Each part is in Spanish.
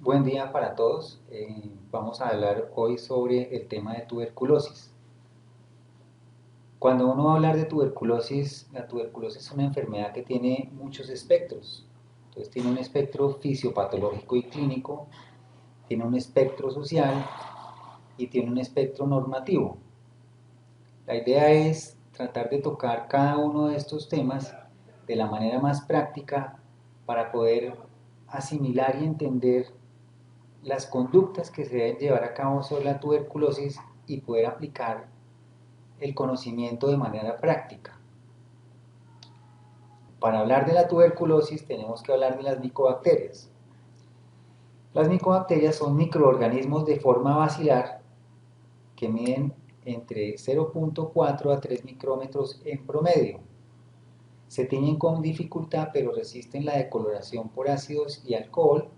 Buen día para todos. Vamos a hablar hoy sobre el tema de tuberculosis. Cuando uno va a hablar de tuberculosis, la tuberculosis es una enfermedad que tiene muchos espectros. Entonces tiene un espectro fisiopatológico y clínico, tiene un espectro social y tiene un espectro normativo. La idea es tratar de tocar cada uno de estos temas de la manera más práctica para poder asimilar y entender las conductas que se deben llevar a cabo sobre la tuberculosis y poder aplicar el conocimiento de manera práctica. Para hablar de la tuberculosis tenemos que hablar de las micobacterias. Las micobacterias son microorganismos de forma basilar que miden entre 0.4 a 3 micrómetros en promedio. Se tiñen con dificultad pero resisten la decoloración por ácidos y alcohol,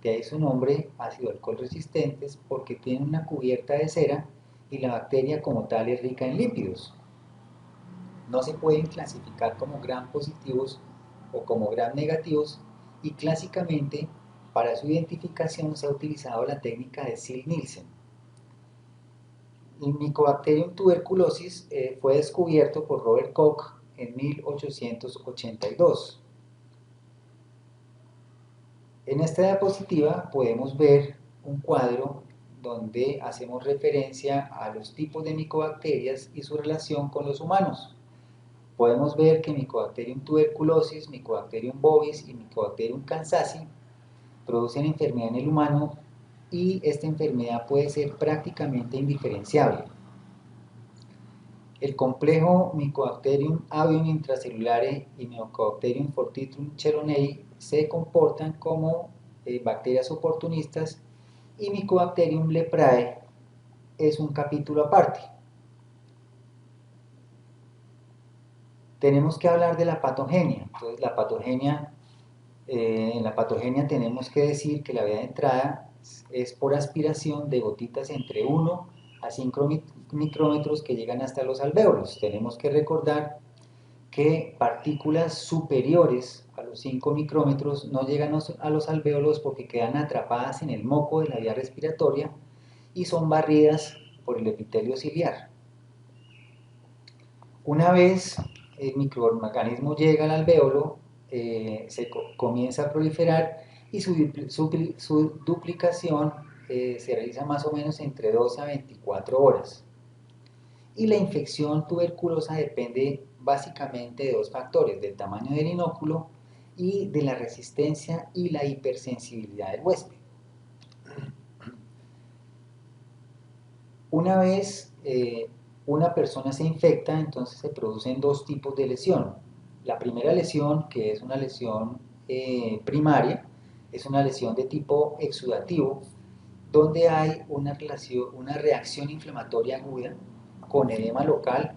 de ahí su nombre, ácido-alcohol resistentes, porque tienen una cubierta de cera y la bacteria como tal es rica en lípidos. No se pueden clasificar como gram positivos o como gram negativos y clásicamente para su identificación se ha utilizado la técnica de Ziehl-Neelsen. El Mycobacterium tuberculosis fue descubierto por Robert Koch en 1882. En esta diapositiva podemos ver un cuadro donde hacemos referencia a los tipos de micobacterias y su relación con los humanos. Podemos ver que Mycobacterium tuberculosis, Mycobacterium bovis y Mycobacterium kansasi producen enfermedad en el humano y esta enfermedad puede ser prácticamente indiferenciable. El complejo Mycobacterium avium intracellulare y Mycobacterium fortitrum cheronei se comportan como bacterias oportunistas y Mycobacterium leprae es un capítulo aparte. Tenemos que hablar de la patogenia. Entonces, en la patogenia tenemos que decir que la vía de entrada es por aspiración de gotitas entre 1 a 5 micrómetros que llegan hasta los alvéolos. Tenemos que recordar que partículas superiores a los 5 micrómetros no llegan a los alvéolos porque quedan atrapadas en el moco de la vía respiratoria y son barridas por el epitelio ciliar. Una vez el microorganismo llega al alvéolo, comienza a proliferar y su duplicación se realiza más o menos entre 12 a 24 horas. Y la infección tuberculosa depende básicamente de dos factores, del tamaño del inóculo y de la resistencia y la hipersensibilidad del huésped. Una vez una persona se infecta, entonces se producen dos tipos de lesión. La primera lesión, que es una lesión primaria, es una lesión de tipo exudativo, donde hay una reacción inflamatoria aguda con edema local,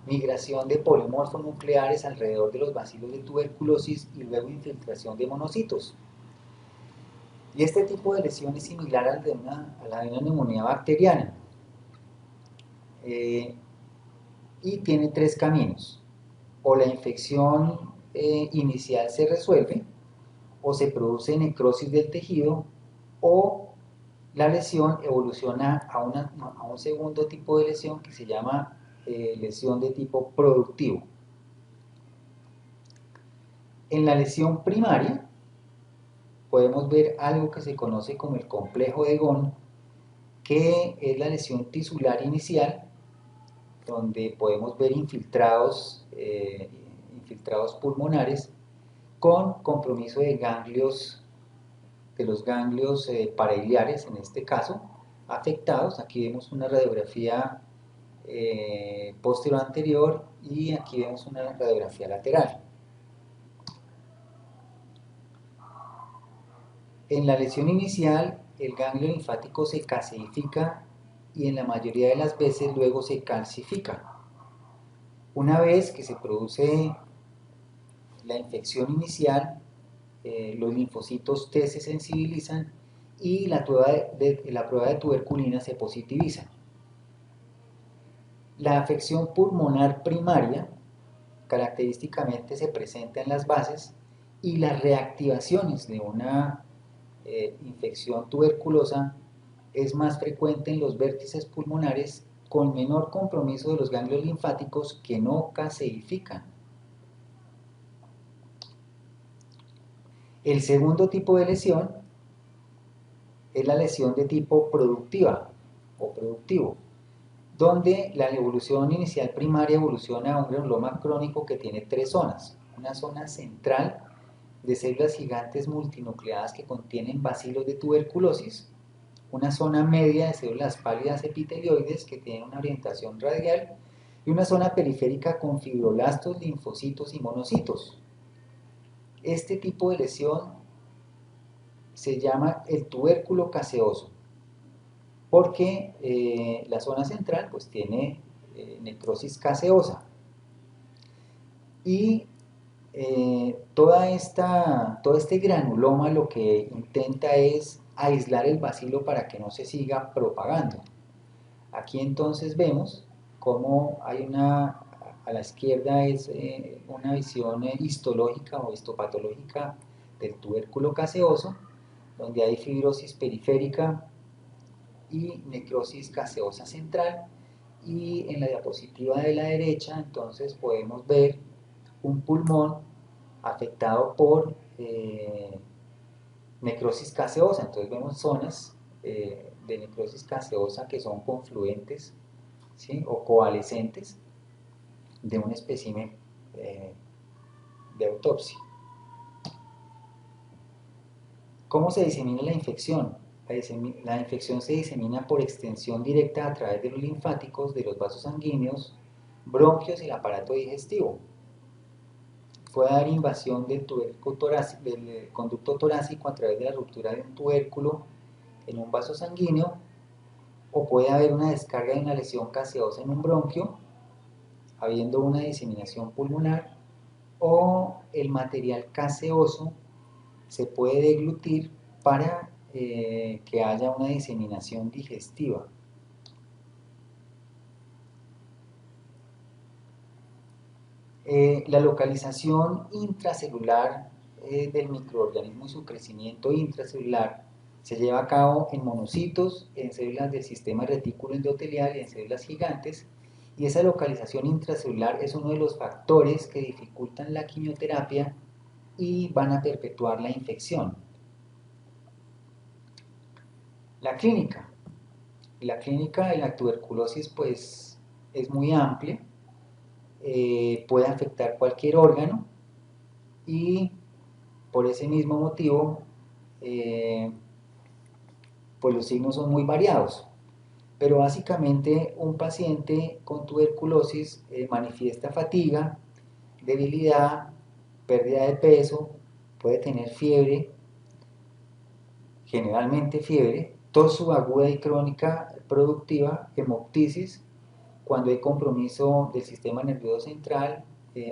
migración de polimorfos nucleares alrededor de los bacilos de tuberculosis y luego infiltración de monocitos. Y este tipo de lesión es similar a la de una neumonía bacteriana. Y tiene tres caminos. O la infección inicial se resuelve, o se produce necrosis del tejido, o la lesión evoluciona a un segundo tipo de lesión que se llama lesión de tipo productivo. En la lesión primaria podemos ver algo que se conoce como el complejo de Ghon, que es la lesión tisular inicial, donde podemos ver infiltrados pulmonares con compromiso de los ganglios parailiares, en este caso, afectados. Aquí vemos una radiografía posterior anterior y aquí vemos una radiografía lateral. En la lesión inicial, el ganglio linfático se caseifica y en la mayoría de las veces luego se calcifica. Una vez que se produce la infección inicial, los linfocitos T se sensibilizan y la prueba de tuberculina se positiviza. La afección pulmonar primaria característicamente se presenta en las bases y las reactivaciones de una infección tuberculosa es más frecuente en los vértices pulmonares con menor compromiso de los ganglios linfáticos que no caseifican. El segundo tipo de lesión es la lesión de tipo productiva o productivo, donde la evolución inicial primaria evoluciona a un granuloma crónico que tiene tres zonas. Una zona central de células gigantes multinucleadas que contienen bacilos de tuberculosis, una zona media de células pálidas epitelioides que tienen una orientación radial y una zona periférica con fibroblastos, linfocitos y monocitos. Este tipo de lesión se llama el tubérculo caseoso porque la zona central pues tiene necrosis caseosa y todo este granuloma lo que intenta es aislar el bacilo para que no se siga propagando. Aquí entonces vemos cómo hay a la izquierda es una visión histológica o histopatológica del tubérculo caseoso, donde hay fibrosis periférica y necrosis caseosa central, y en la diapositiva de la derecha entonces podemos ver un pulmón afectado por necrosis caseosa. Entonces vemos zonas de necrosis caseosa que son confluentes, ¿sí?, o coalescentes de un espécimen de autopsia. ¿Cómo se disemina la infección? La infección se disemina por extensión directa a través de los linfáticos, de los vasos sanguíneos, bronquios y el aparato digestivo. Puede haber invasión del conducto torácico a través de la ruptura de un tubérculo en un vaso sanguíneo, o puede haber una descarga de una lesión caseosa en un bronquio, habiendo una diseminación pulmonar, o el material caseoso se puede deglutir para que haya una diseminación digestiva. La localización intracelular del microorganismo y su crecimiento intracelular se lleva a cabo en monocitos, en células del sistema retículo endotelial y en células gigantes, y esa localización intracelular es uno de los factores que dificultan la quimioterapia y van a perpetuar la infección. La clínica de la tuberculosis pues es muy amplia, puede afectar cualquier órgano y por ese mismo motivo pues los signos son muy variados, pero básicamente un paciente con tuberculosis manifiesta fatiga, debilidad, pérdida de peso, puede tener fiebre, generalmente fiebre, tos subaguda y crónica productiva, hemoptisis, cuando hay compromiso del sistema nervioso central,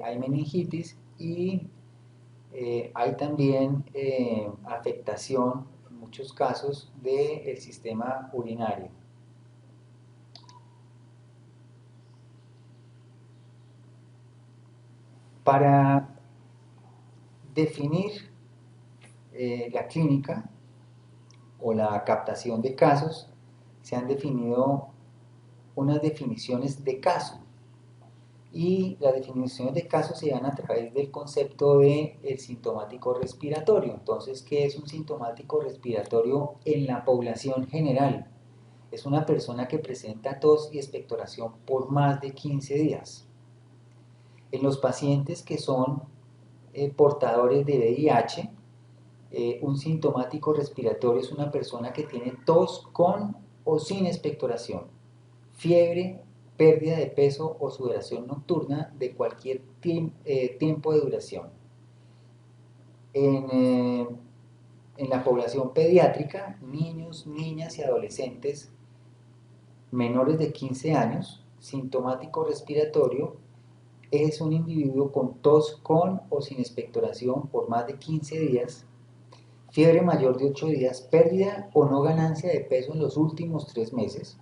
hay meningitis y hay también afectación, en muchos casos, del sistema urinario. Para definir la clínica o la captación de casos, se han definido unas definiciones de caso. Y las definiciones de casos se dan a través del concepto de el sintomático respiratorio. Entonces, ¿qué es un sintomático respiratorio en la población general? Es una persona que presenta tos y expectoración por más de 15 días. En los pacientes que son portadores de VIH, un sintomático respiratorio es una persona que tiene tos con o sin expectoración, fiebre, pérdida de peso o sudoración nocturna de cualquier tiempo de duración. En la población pediátrica, niños, niñas y adolescentes menores de 15 años, sintomático respiratorio es un individuo con tos con o sin expectoración por más de 15 días, fiebre mayor de 8 días, pérdida o no ganancia de peso en los últimos 3 meses,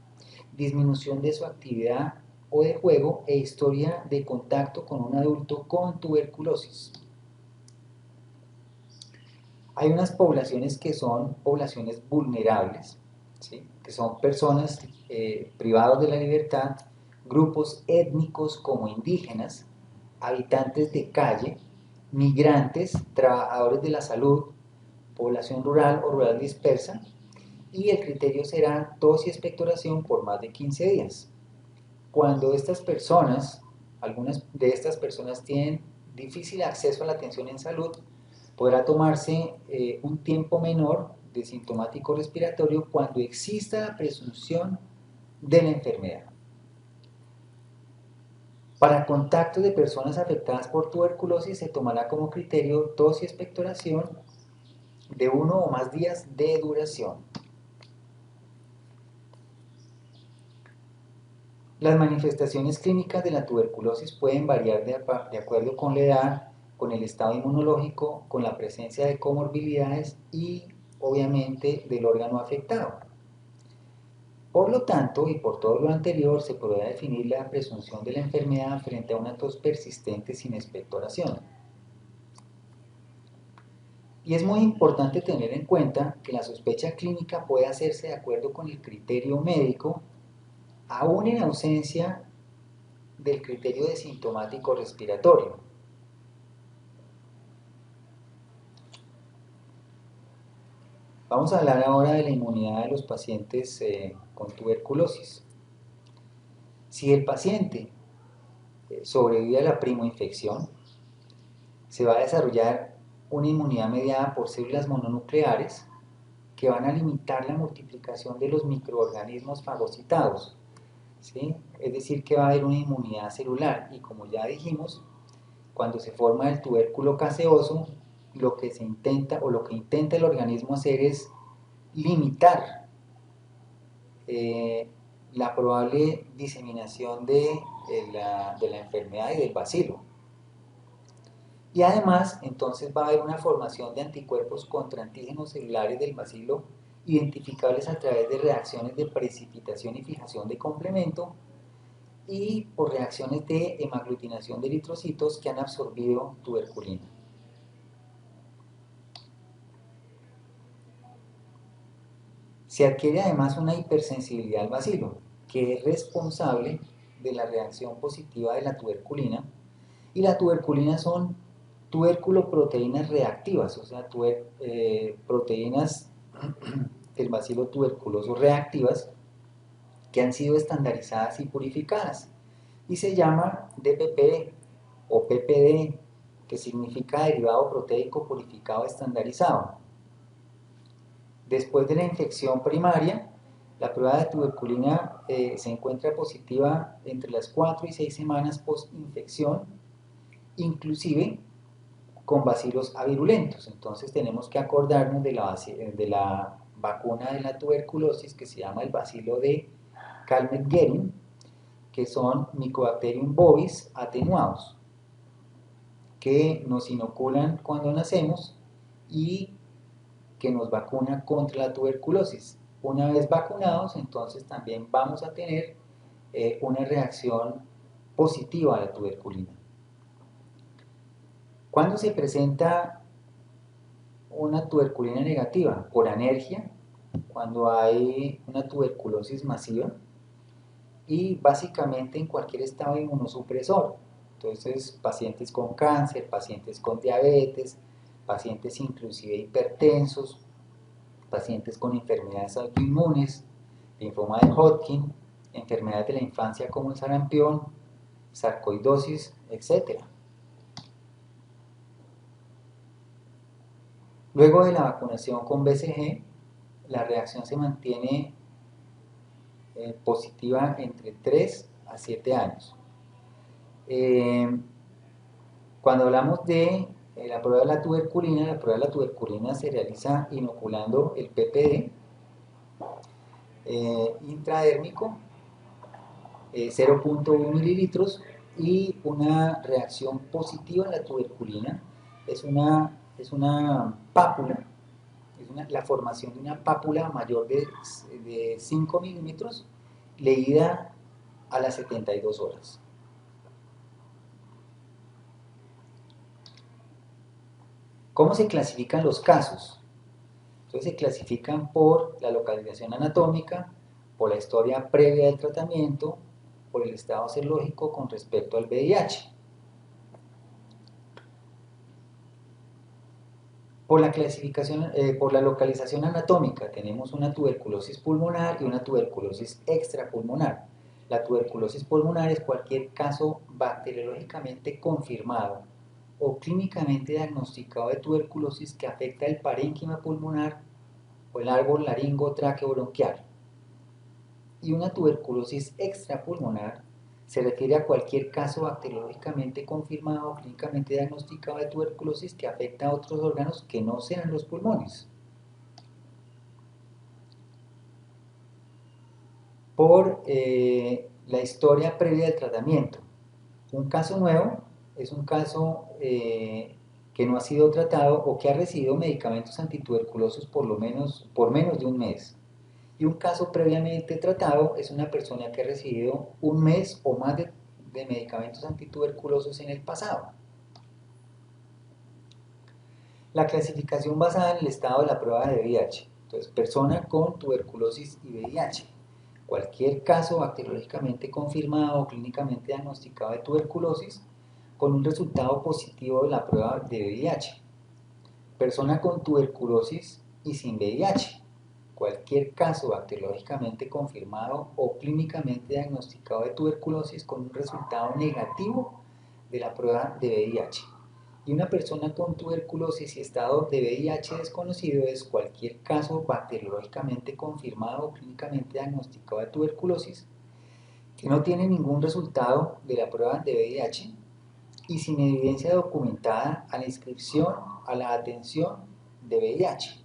disminución de su actividad o de juego e historia de contacto con un adulto con tuberculosis. Hay unas poblaciones que son poblaciones vulnerables, ¿sí? Que son personas privados de la libertad, grupos étnicos como indígenas, habitantes de calle, migrantes, trabajadores de la salud, población rural o rural dispersa, y el criterio será tos y expectoración por más de 15 días. Cuando estas personas, algunas de estas personas tienen difícil acceso a la atención en salud, podrá tomarse un tiempo menor de sintomático respiratorio cuando exista la presunción de la enfermedad. Para contactos de personas afectadas por tuberculosis se tomará como criterio tos y expectoración de 1 o más días de duración. Las manifestaciones clínicas de la tuberculosis pueden variar de acuerdo con la edad, con el estado inmunológico, con la presencia de comorbilidades y obviamente del órgano afectado. Por lo tanto, y por todo lo anterior, se podrá definir la presunción de la enfermedad frente a una tos persistente sin expectoración. Y es muy importante tener en cuenta que la sospecha clínica puede hacerse de acuerdo con el criterio médico, aún en ausencia del criterio de sintomático respiratorio. Vamos a hablar ahora de la inmunidad de los pacientes con tuberculosis. Si el paciente sobrevive a la primoinfección, se va a desarrollar una inmunidad mediada por células mononucleares que van a limitar la multiplicación de los microorganismos fagocitados, ¿sí? Es decir, que va a haber una inmunidad celular y como ya dijimos, cuando se forma el tubérculo caseoso, lo que se intenta o lo que intenta el organismo hacer es limitar la probable diseminación de la enfermedad y del bacilo. Y además, entonces va a haber una formación de anticuerpos contra antígenos celulares del bacilo identificables a través de reacciones de precipitación y fijación de complemento y por reacciones de hemaglutinación de eritrocitos que han absorbido tuberculina. Se adquiere además una hipersensibilidad al bacilo, que es responsable de la reacción positiva de la tuberculina, y la tuberculina son tuberculoproteínas reactivas, o sea, proteínas del bacilo tuberculoso reactivas que han sido estandarizadas y purificadas, y se llama DPP o PPD, que significa derivado proteico purificado estandarizado. Después de la infección primaria, la prueba de tuberculina se encuentra positiva entre las 4 y 6 semanas post-infección, inclusive con bacilos avirulentos. Entonces tenemos que acordarnos de la vacuna de la tuberculosis que se llama el bacilo de Calmette-Guerin, que son Mycobacterium bovis atenuados, que nos inoculan cuando nacemos y que nos vacuna contra la tuberculosis. Una vez vacunados, entonces también vamos a tener una reacción positiva a la tuberculina. ¿Cuándo se presenta una tuberculina negativa? Por anergia, cuando hay una tuberculosis masiva y básicamente en cualquier estado inmunosupresor. Entonces, pacientes con cáncer, pacientes con diabetes, pacientes inclusive hipertensos, pacientes con enfermedades autoinmunes, linfoma de Hodgkin, enfermedades de la infancia como el sarampión, sarcoidosis, etc. Luego de la vacunación con BCG, la reacción se mantiene positiva entre 3 a 7 años. Cuando hablamos de la prueba de la tuberculina se realiza inoculando el PPD intradérmico, 0.1 mililitros, y una reacción positiva a la tuberculina es una pápula, la formación de una pápula mayor de 5 milímetros leída a las 72 horas. ¿Cómo se clasifican los casos? Entonces se clasifican por la localización anatómica, por la historia previa del tratamiento, por el estado serológico con respecto al VIH. Por la clasificación, por la localización anatómica tenemos una tuberculosis pulmonar y una tuberculosis extrapulmonar. La tuberculosis pulmonar es cualquier caso bacteriológicamente confirmado o clínicamente diagnosticado de tuberculosis que afecta el parénquima pulmonar o el árbol laringo bronquial. Y una tuberculosis extrapulmonar se refiere a cualquier caso bacteriológicamente confirmado o clínicamente diagnosticado de tuberculosis que afecta a otros órganos que no sean los pulmones. Por la historia previa del tratamiento. Un caso nuevo es un caso que no ha sido tratado o que ha recibido medicamentos antituberculosos por menos de un mes. Y un caso previamente tratado es una persona que ha recibido un mes o más de medicamentos antituberculosos en el pasado. La clasificación basada en el estado de la prueba de VIH. Entonces, persona con tuberculosis y VIH. Cualquier caso bacteriológicamente confirmado o clínicamente diagnosticado de tuberculosis con un resultado positivo de la prueba de VIH. Persona con tuberculosis y sin VIH. Cualquier caso bacteriológicamente confirmado o clínicamente diagnosticado de tuberculosis con un resultado negativo de la prueba de VIH. Y una persona con tuberculosis y estado de VIH desconocido es cualquier caso bacteriológicamente confirmado o clínicamente diagnosticado de tuberculosis que no tiene ningún resultado de la prueba de VIH y sin evidencia documentada a la inscripción a la atención de VIH.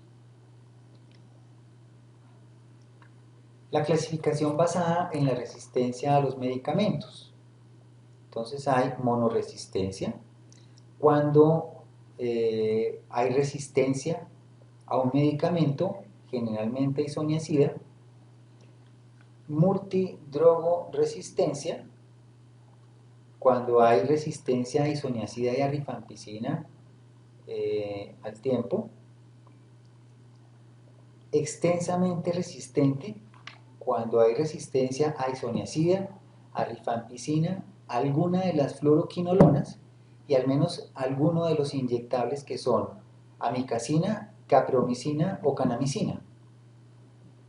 La clasificación basada en la resistencia a los medicamentos. Entonces hay monoresistencia, cuando hay resistencia a un medicamento, generalmente isoniazida, multidrogoresistencia, cuando hay resistencia a isoniazida y a rifampicina al tiempo, extensamente resistente, cuando hay resistencia a isoniazida, a rifampicina, alguna de las fluoroquinolonas y al menos alguno de los inyectables que son amicacina, capreomicina o kanamicina.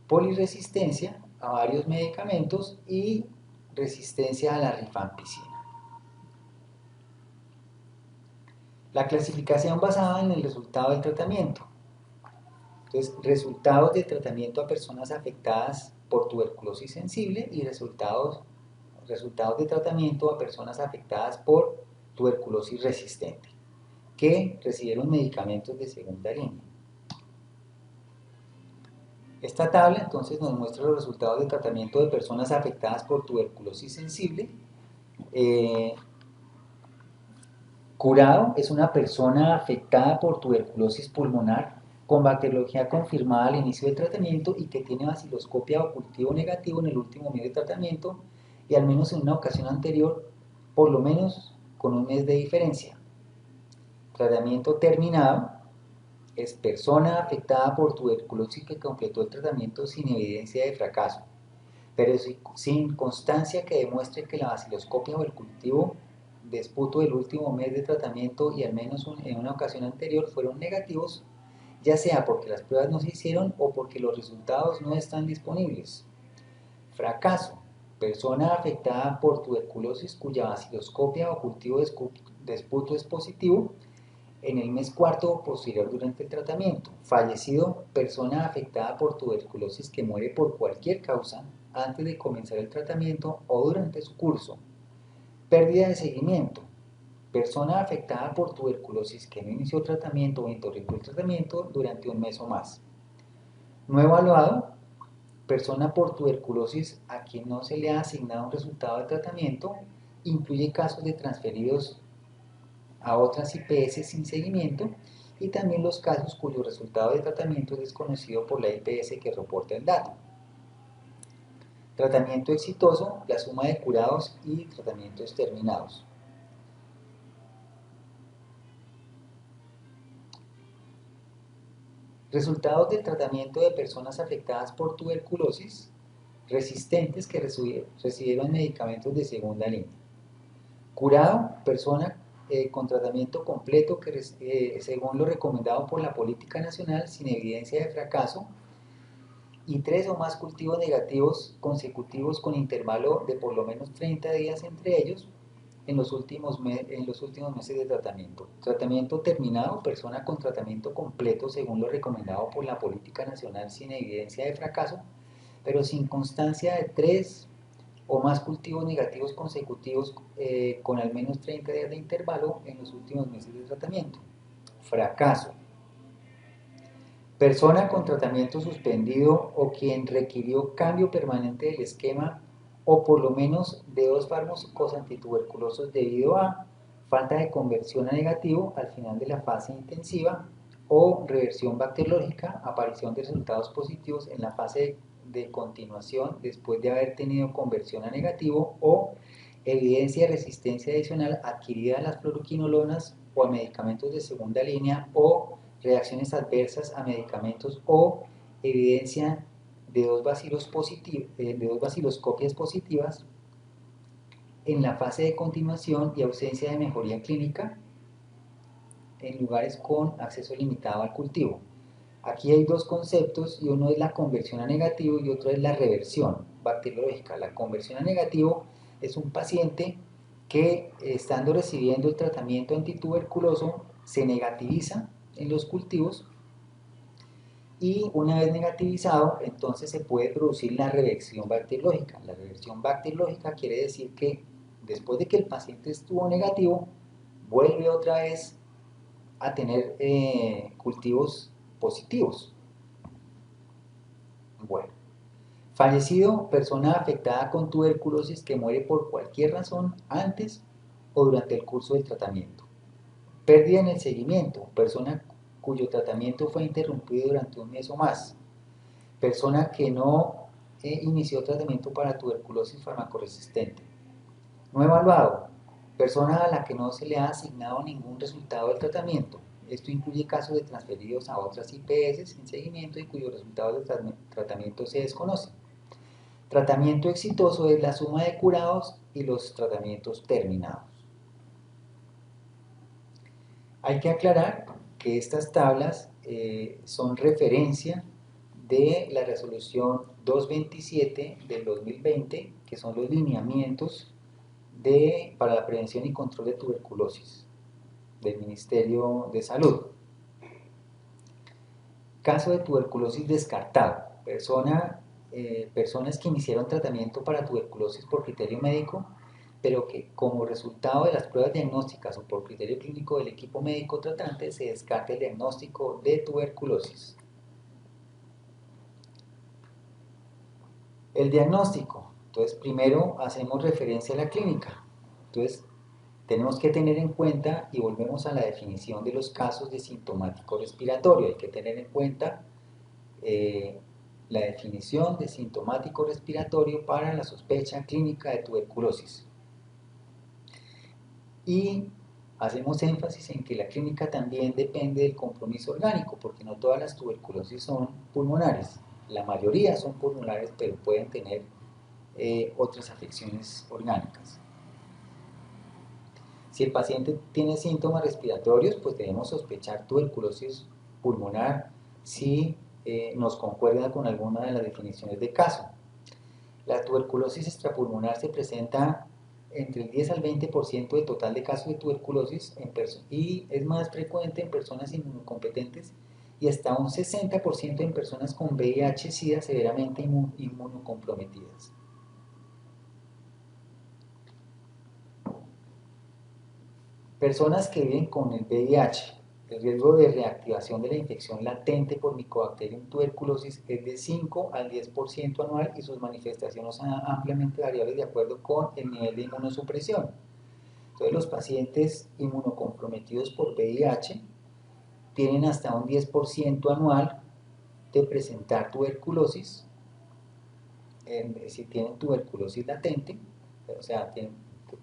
Poliresistencia a varios medicamentos y resistencia a la rifampicina. La clasificación basada en el resultado del tratamiento. Entonces, resultados de tratamiento a personas afectadas por tuberculosis sensible y resultados de tratamiento a personas afectadas por tuberculosis resistente, que recibieron medicamentos de segunda línea. Esta tabla entonces nos muestra los resultados de tratamiento de personas afectadas por tuberculosis sensible. Curado es una persona afectada por tuberculosis pulmonar con bacteriología confirmada al inicio del tratamiento y que tiene baciloscopia o cultivo negativo en el último mes de tratamiento y al menos en una ocasión anterior, por lo menos con un mes de diferencia. Tratamiento terminado es persona afectada por tuberculosis que completó el tratamiento sin evidencia de fracaso, pero sin constancia que demuestre que la baciloscopia o el cultivo de esputo del último mes de tratamiento y al menos en una ocasión anterior fueron negativos, ya sea porque las pruebas no se hicieron o porque los resultados no están disponibles. Fracaso. Persona afectada por tuberculosis cuya baciloscopia o cultivo de esputo es positivo en el mes cuarto o posterior durante el tratamiento. Fallecido. Persona afectada por tuberculosis que muere por cualquier causa antes de comenzar el tratamiento o durante su curso. Pérdida de seguimiento. Persona afectada por tuberculosis que no inició tratamiento o interrumpió el tratamiento durante un mes o más. No evaluado. Persona por tuberculosis a quien no se le ha asignado un resultado de tratamiento. Incluye casos de transferidos a otras IPS sin seguimiento y también los casos cuyo resultado de tratamiento es desconocido por la IPS que reporta el dato. Tratamiento exitoso, la suma de curados y tratamientos terminados. Resultados del tratamiento de personas afectadas por tuberculosis resistentes que recibieron medicamentos de segunda línea. Curado, persona con tratamiento completo que según lo recomendado por la política nacional sin evidencia de fracaso, y 3 o más cultivos negativos consecutivos con intervalo de por lo menos 30 días entre ellos en los últimos meses de tratamiento. Tratamiento terminado, persona con tratamiento completo según lo recomendado por la política nacional sin evidencia de fracaso, pero sin constancia de 3 o más cultivos negativos consecutivos con al menos 30 días de intervalo en los últimos meses de tratamiento. Fracaso. Persona con tratamiento suspendido o quien requirió cambio permanente del esquema o por lo menos de 2 fármacos antituberculosos debido a falta de conversión a negativo al final de la fase intensiva o reversión bacteriológica, aparición de resultados positivos en la fase de continuación después de haber tenido conversión a negativo o evidencia de resistencia adicional adquirida a las fluoroquinolonas o a medicamentos de segunda línea o reacciones adversas a medicamentos o evidencia de dos baciloscopias positivas en la fase de continuación y ausencia de mejoría clínica en lugares con acceso limitado al cultivo. Aquí hay 2 conceptos y uno es la conversión a negativo y otro es la reversión bacteriológica. La conversión a negativo es un paciente que estando recibiendo el tratamiento antituberculoso se negativiza en los cultivos y una vez negativizado entonces se puede producir la reversión bacteriológica. La reversión bacteriológica quiere decir que después de que el paciente estuvo negativo vuelve otra vez a tener cultivos positivos. Bueno, fallecido, persona afectada con tuberculosis que muere por cualquier razón antes o durante el curso del tratamiento. Pérdida en el seguimiento, persona cuyo tratamiento fue interrumpido durante un mes o más. Persona que no inició tratamiento para tuberculosis farmacoresistente. No evaluado, persona a la que no se le ha asignado ningún resultado del tratamiento. Esto incluye casos de transferidos a otras IPS sin seguimiento y cuyos resultados del tratamiento se desconocen. Tratamiento exitoso es la suma de curados y los tratamientos terminados. Hay que aclarar que estas tablas son referencia de la resolución 227 del 2020, que son los lineamientos para la prevención y control de tuberculosis del Ministerio de Salud. Caso de tuberculosis descartado. Personas que iniciaron tratamiento para tuberculosis por criterio médico, pero que como resultado de las pruebas diagnósticas o por criterio clínico del equipo médico tratante se descarta el diagnóstico de tuberculosis. El diagnóstico. Entonces, primero hacemos referencia a la clínica. Entonces, tenemos que tener en cuenta, y volvemos a la definición de los casos de sintomático respiratorio, hay que tener en cuenta la definición de sintomático respiratorio para la sospecha clínica de tuberculosis. Y hacemos énfasis en que la clínica también depende del compromiso orgánico, porque no todas las tuberculosis son pulmonares, la mayoría son pulmonares, pero pueden tener otras afecciones orgánicas. Si el paciente tiene síntomas respiratorios, pues debemos sospechar tuberculosis pulmonar si nos concuerda con alguna de las definiciones de caso. La tuberculosis extrapulmonar se presenta entre el 10 al 20% del total de casos de tuberculosis y es más frecuente en personas inmunocompetentes y hasta un 60% en personas con VIH-Sida severamente inmunocomprometidas. Personas que viven con el VIH, el riesgo de reactivación de la infección latente por Mycobacterium tuberculosis es de 5 al 10% anual y sus manifestaciones son ampliamente variables de acuerdo con el nivel de inmunosupresión. Entonces, los pacientes inmunocomprometidos por VIH tienen hasta un 10% anual de presentar tuberculosis, si tienen tuberculosis latente, o sea,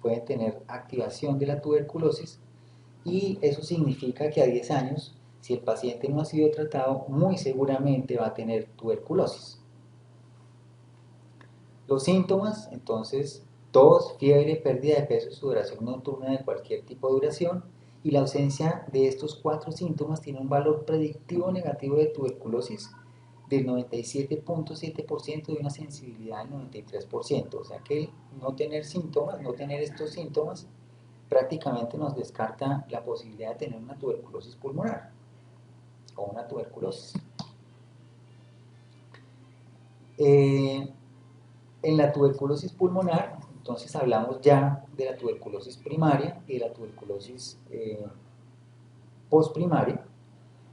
pueden tener activación de la tuberculosis, y eso significa que a 10 años, Si el paciente no ha sido tratado, muy seguramente va a tener tuberculosis. Los síntomas, entonces, tos, fiebre, pérdida de peso, sudoración nocturna de cualquier tipo de duración, y la ausencia de estos 4 síntomas tiene un valor predictivo negativo de tuberculosis del 97.7% y una sensibilidad del 93%. O sea que el no tener síntomas, no tener estos síntomas, prácticamente nos descarta la posibilidad de tener una tuberculosis pulmonar o una tuberculosis. En la tuberculosis pulmonar, entonces hablamos ya de la tuberculosis primaria y de la tuberculosis postprimaria.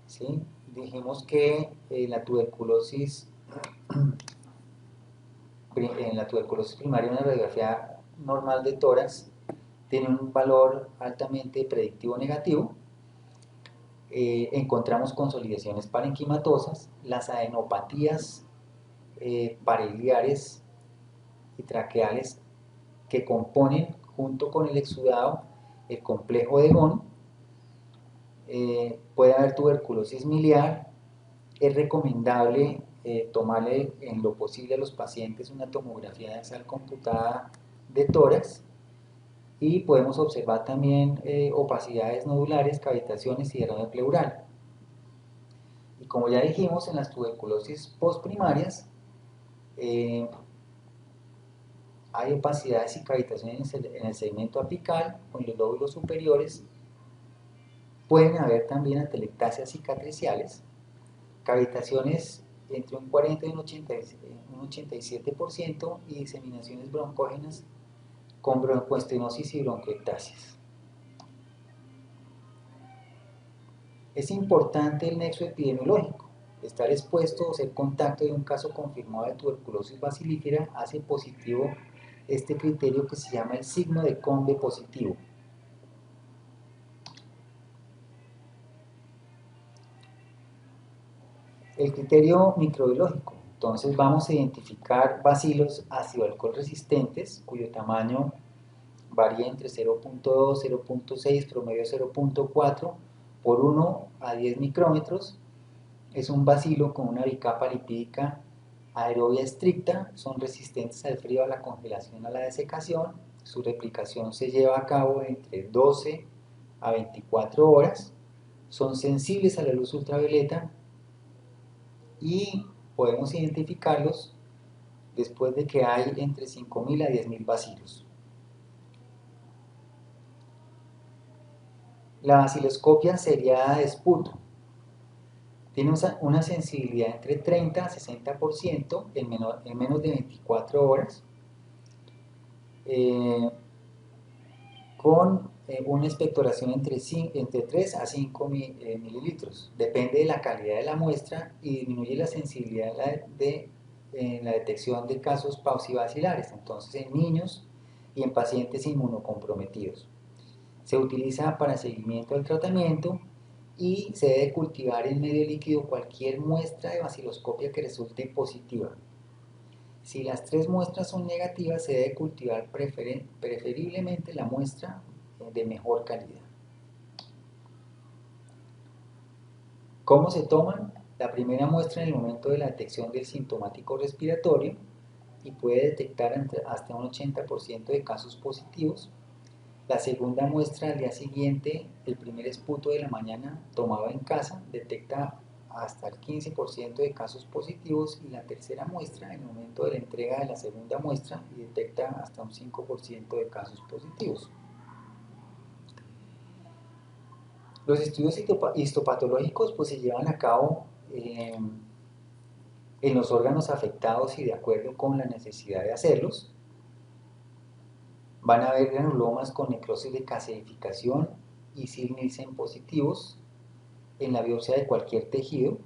¿Sí? Dijimos que en la tuberculosis primaria, una radiografía normal de tórax tiene un valor altamente predictivo negativo. Encontramos consolidaciones parenquimatosas, las adenopatías pariliares y traqueales que componen junto con el exudado el complejo de Ghon. Puede haber tuberculosis miliar. Es recomendable tomarle en lo posible a los pacientes una tomografía de sal computada de tórax, y podemos observar también opacidades nodulares, cavitaciones y derrame pleural. Y como ya dijimos, en las tuberculosis postprimarias hay opacidades y cavitaciones en el segmento apical o en los lóbulos superiores. Pueden haber también atelectasias cicatriciales, cavitaciones entre un 40 y un 87% y diseminaciones broncógenas con broncoestenosis y broncoectasias. Es importante el nexo epidemiológico. Estar expuesto o ser contacto de un caso confirmado de tuberculosis bacilífera hace positivo este criterio que se llama el signo de Conde positivo. El criterio microbiológico. Entonces vamos a identificar bacilos ácido-alcohol resistentes cuyo tamaño varía entre 0.2, 0.6, promedio 0.4 por 1 a 10 micrómetros. Es un bacilo con una bicapa lipídica aerobia estricta, son resistentes al frío, a la congelación, a la desecación. Su replicación se lleva a cabo entre 12 a 24 horas. Son sensibles a la luz ultravioleta y podemos identificarlos después de que hay entre 5.000 a 10.000 bacilos. La baciloscopia seriada de esputo tiene una sensibilidad entre 30 a 60% en menos de 24 horas, con una expectoración entre 3 a 5 mililitros. Depende de la calidad de la muestra y disminuye la sensibilidad en la detección de casos paucibacilares, entonces en niños y en pacientes inmunocomprometidos. Se utiliza para seguimiento del tratamiento y se debe cultivar en medio líquido cualquier muestra de baciloscopia que resulte positiva. Si las 3 muestras son negativas, se debe cultivar preferiblemente la muestra de mejor calidad. ¿Cómo se toman? La primera muestra en el momento de la detección del sintomático respiratorio y puede detectar hasta un 80% de casos positivos. La segunda muestra al día siguiente, el primer esputo de la mañana tomado en casa, detecta hasta el 15% de casos positivos, y la tercera muestra en el momento de la entrega de la segunda muestra y detecta hasta un 5% de casos positivos. Los estudios histopatológicos pues, se llevan a cabo en los órganos afectados y de acuerdo con la necesidad de hacerlos. Van a haber granulomas con necrosis de calcificación y Sil-Nielsen positivos en la biopsia de cualquier tejido.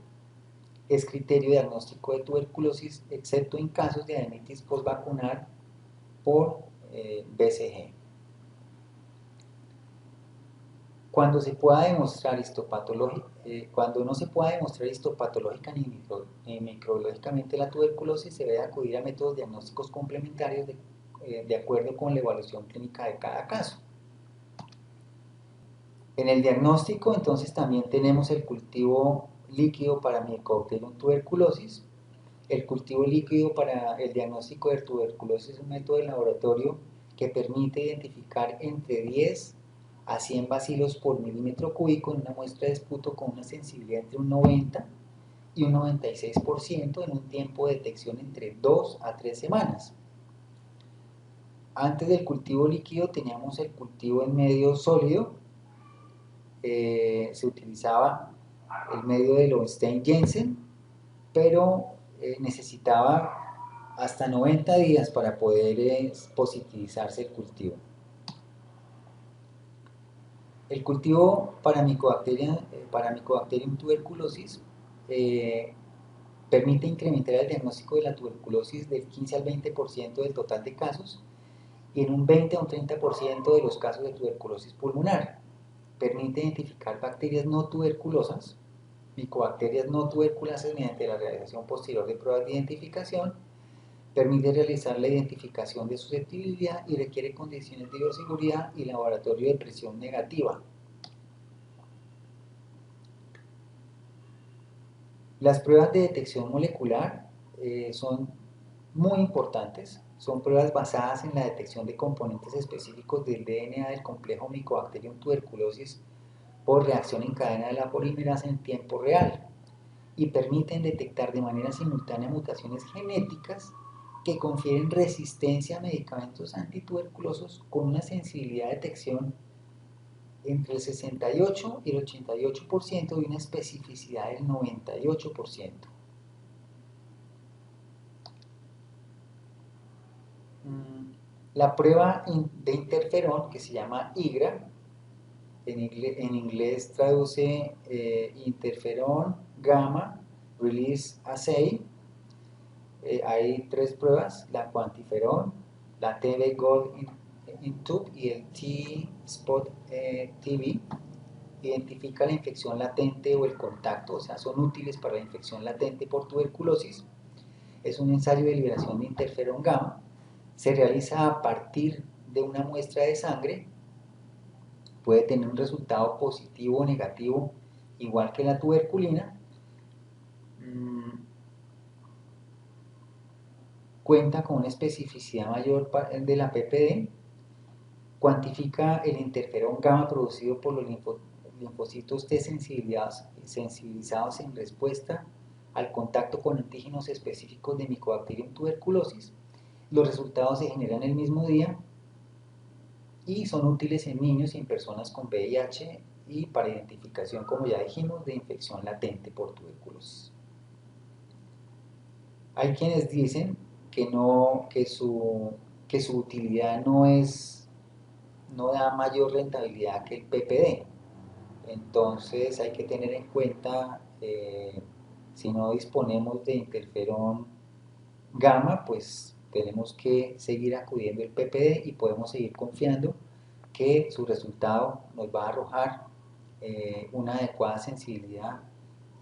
Es criterio diagnóstico de tuberculosis, excepto en casos de adenitis postvacunal por BCG. Cuando no se pueda demostrar histopatológica ni microbiológicamente la tuberculosis, se debe acudir a métodos diagnósticos complementarios de acuerdo con la evaluación clínica de cada caso. En el diagnóstico, entonces, también tenemos el cultivo líquido para Mycobacterium tuberculosis. El cultivo líquido para el diagnóstico de tuberculosis es un método de laboratorio que permite identificar entre 10 a 100 bacilos por milímetro cúbico en una muestra de esputo con una sensibilidad entre un 90 y un 96% en un tiempo de detección entre 2 a 3 semanas. Antes del cultivo líquido teníamos el cultivo en medio sólido. Se utilizaba el medio de Lowenstein-Jensen, pero necesitaba hasta 90 días para poder positivizarse el cultivo. El cultivo para Mycobacterium tuberculosis permite incrementar el diagnóstico de la tuberculosis del 15 al 20% del total de casos y en un 20 a un 30% de los casos de tuberculosis pulmonar. Permite identificar bacterias no tuberculosas, micobacterias no tuberculosas mediante la realización posterior de pruebas de identificación. Permite realizar la identificación de susceptibilidad y requiere condiciones de bioseguridad y laboratorio de presión negativa. Las pruebas de detección molecular son muy importantes. Son pruebas basadas en la detección de componentes específicos del DNA del complejo Mycobacterium tuberculosis por reacción en cadena de la polimerasa en tiempo real y permiten detectar de manera simultánea mutaciones genéticas que confieren resistencia a medicamentos antituberculosos con una sensibilidad de detección entre el 68 y el 88% y una especificidad del 98%. La prueba de interferón, que se llama IGRA, en inglés traduce interferón gamma release assay. Hay tres pruebas: la quantiferón, la TB Gold in Tube y el T-Spot TB. Identifica la infección latente o el contacto, o sea, son útiles para la infección latente por tuberculosis. Es un ensayo de liberación de interferón gamma. Se realiza a partir de una muestra de sangre. Puede tener un resultado positivo o negativo, igual que la tuberculina. Cuenta con una especificidad mayor de la PPD. Cuantifica el interferón gamma producido por los linfocitos T sensibilizados en respuesta al contacto con antígenos específicos de Mycobacterium tuberculosis. Los resultados se generan el mismo día y son útiles en niños y en personas con VIH y para identificación, como ya dijimos, de infección latente por tuberculosis. Hay quienes dicen que su utilidad no da mayor rentabilidad que el PPD. Entonces hay que tener en cuenta, si no disponemos de interferón gamma, pues tenemos que seguir acudiendo al PPD y podemos seguir confiando que su resultado nos va a arrojar una adecuada sensibilidad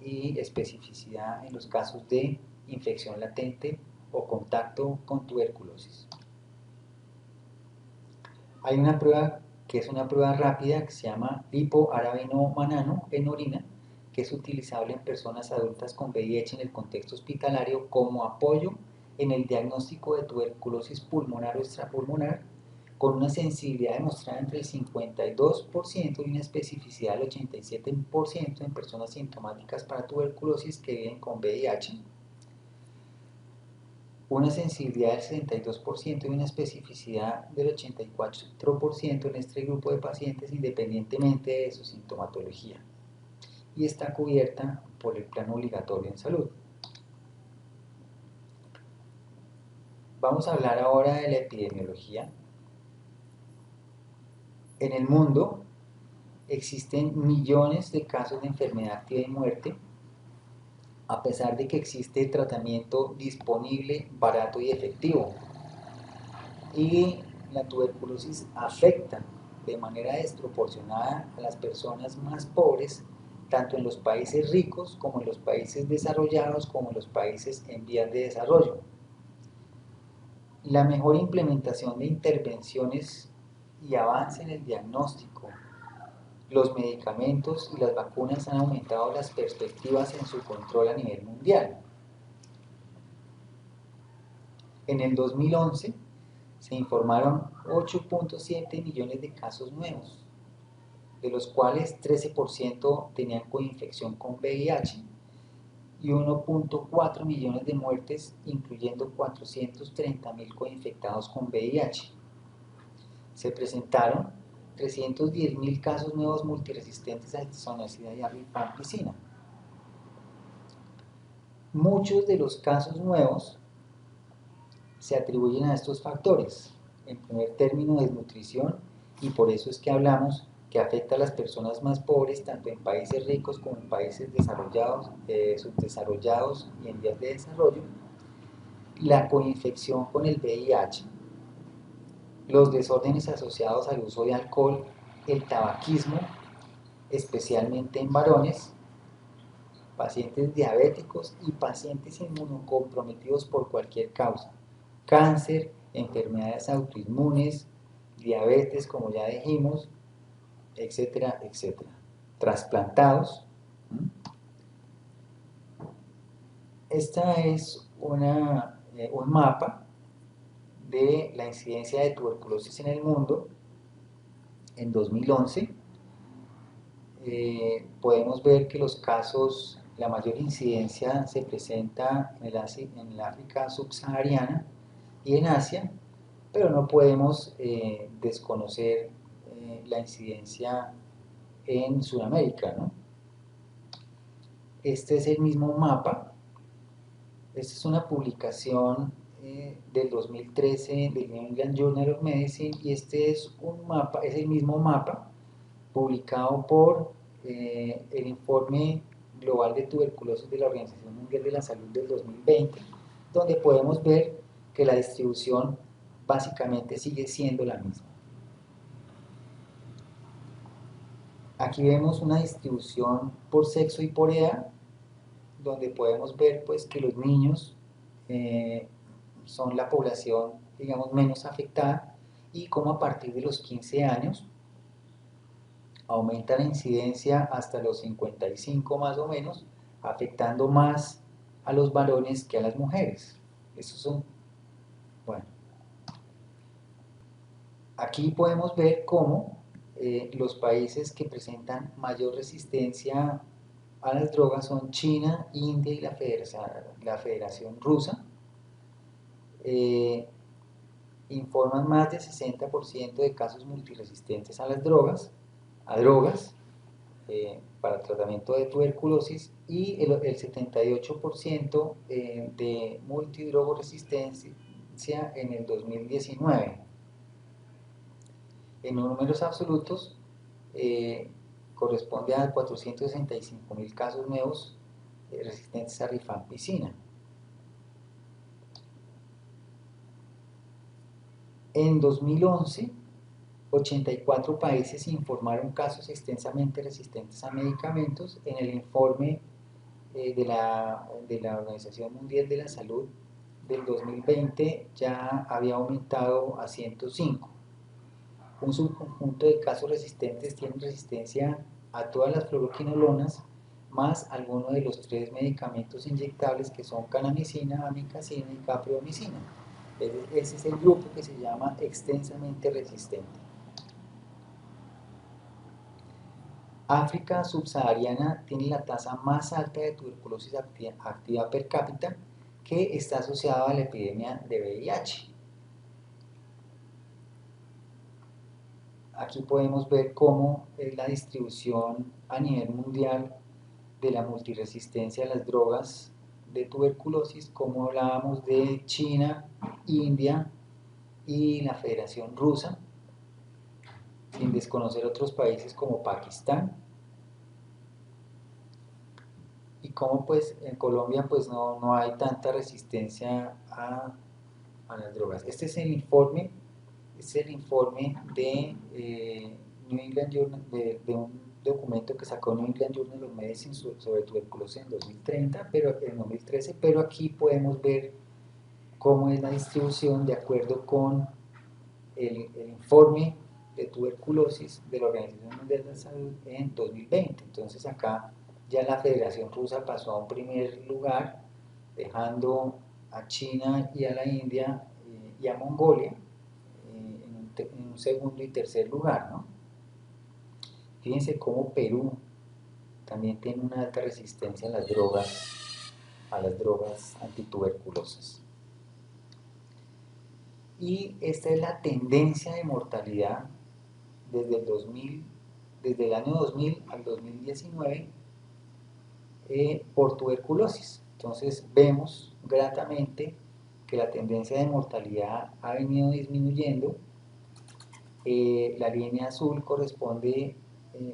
y especificidad en los casos de infección latente o contacto con tuberculosis. Hay una prueba que es una prueba rápida que se llama lipoarabinomanano en orina, que es utilizable en personas adultas con VIH en el contexto hospitalario como apoyo en el diagnóstico de tuberculosis pulmonar o extrapulmonar, con una sensibilidad demostrada entre el 52% y una especificidad del 87% en personas sintomáticas para tuberculosis que viven con VIH, una sensibilidad del 62% y una especificidad del 84% en este grupo de pacientes independientemente de su sintomatología, y está cubierta por el plan obligatorio en salud. Vamos a hablar ahora de la epidemiología. En el mundo existen millones de casos de enfermedad activa y muerte, a pesar de que existe tratamiento disponible, barato y efectivo. Y la tuberculosis afecta de manera desproporcionada a las personas más pobres, tanto en los países ricos como en los países desarrollados, como en los países en vías de desarrollo. La mejor implementación de intervenciones y avance en el diagnóstico los medicamentos y las vacunas han aumentado las perspectivas en su control a nivel mundial. En el 2011 se informaron 8.7 millones de casos nuevos, de los cuales 13% tenían coinfección con VIH y 1.4 millones de muertes, incluyendo 430.000 coinfectados con VIH. Se presentaron 310.000 casos nuevos multiresistentes a isoniazida y rifampicina. Muchos de los casos nuevos se atribuyen a estos factores. En primer término, desnutrición, y por eso es que hablamos que afecta a las personas más pobres, tanto en países ricos como en países desarrollados, subdesarrollados y en vías de desarrollo. La coinfección con el VIH, los desórdenes asociados al uso de alcohol, el tabaquismo, especialmente en varones, pacientes diabéticos y pacientes inmunocomprometidos por cualquier causa, cáncer, enfermedades autoinmunes, diabetes, como ya dijimos, etcétera, etcétera. Trasplantados. Esta es un mapa de la incidencia de tuberculosis en el mundo en 2011. Podemos ver que los casos, la mayor incidencia se presenta en el África subsahariana y en Asia, pero no podemos desconocer la incidencia en Sudamérica, ¿no? Este es el mismo mapa. Esta es una publicación del 2013 del New England Journal of Medicine, y este es un mapa, es el mismo mapa publicado por el informe global de tuberculosis de la Organización Mundial de la Salud del 2020, donde podemos ver que la distribución básicamente sigue siendo la misma. Aquí vemos una distribución por sexo y por edad, donde podemos ver pues que los niños son la población, digamos, menos afectada, y como a partir de los 15 años aumenta la incidencia hasta los 55 más o menos, afectando más a los varones que a las mujeres. Esos son, bueno, aquí podemos ver cómo los países que presentan mayor resistencia a las drogas son China, India y la Federación Rusa. Informan más del 60% de casos multiresistentes a las drogas, para tratamiento de tuberculosis, y el 78% de multidrogoresistencia en el 2019. En números absolutos, corresponde a 465.000 casos nuevos resistentes a rifampicina. En 2011, 84 países informaron casos extensamente resistentes a medicamentos. En el informe de la Organización Mundial de la Salud del 2020 ya había aumentado a 105. Un subconjunto de casos resistentes tienen resistencia a todas las fluoroquinolonas, más alguno de los 3 medicamentos inyectables que son kanamicina, amikacina y capreomicina. Ese es el grupo que se llama extensamente resistente. África subsahariana tiene la tasa más alta de tuberculosis activa per cápita, que está asociada a la epidemia de VIH. Aquí podemos ver cómo es la distribución a nivel mundial de la multiresistencia a las drogas de tuberculosis, como hablábamos de China, India y la Federación Rusa, sin desconocer otros países como Pakistán. Y como pues en Colombia pues no hay tanta resistencia a las drogas. Este es el informe de New England Journal, de un documento que sacó New England Journal of Medicine sobre tuberculosis en 2013, pero aquí podemos ver cómo es la distribución de acuerdo con el informe de tuberculosis de la Organización Mundial de la Salud en 2020. Entonces acá ya la Federación Rusa pasó a un primer lugar, dejando a China y a la India y a Mongolia en un segundo y tercer lugar, ¿no? Fíjense cómo Perú también tiene una alta resistencia a las drogas antituberculosas. Y esta es la tendencia de mortalidad desde desde el año 2000 al 2019 por tuberculosis. Entonces vemos gratamente que la tendencia de mortalidad ha venido disminuyendo. La línea azul corresponde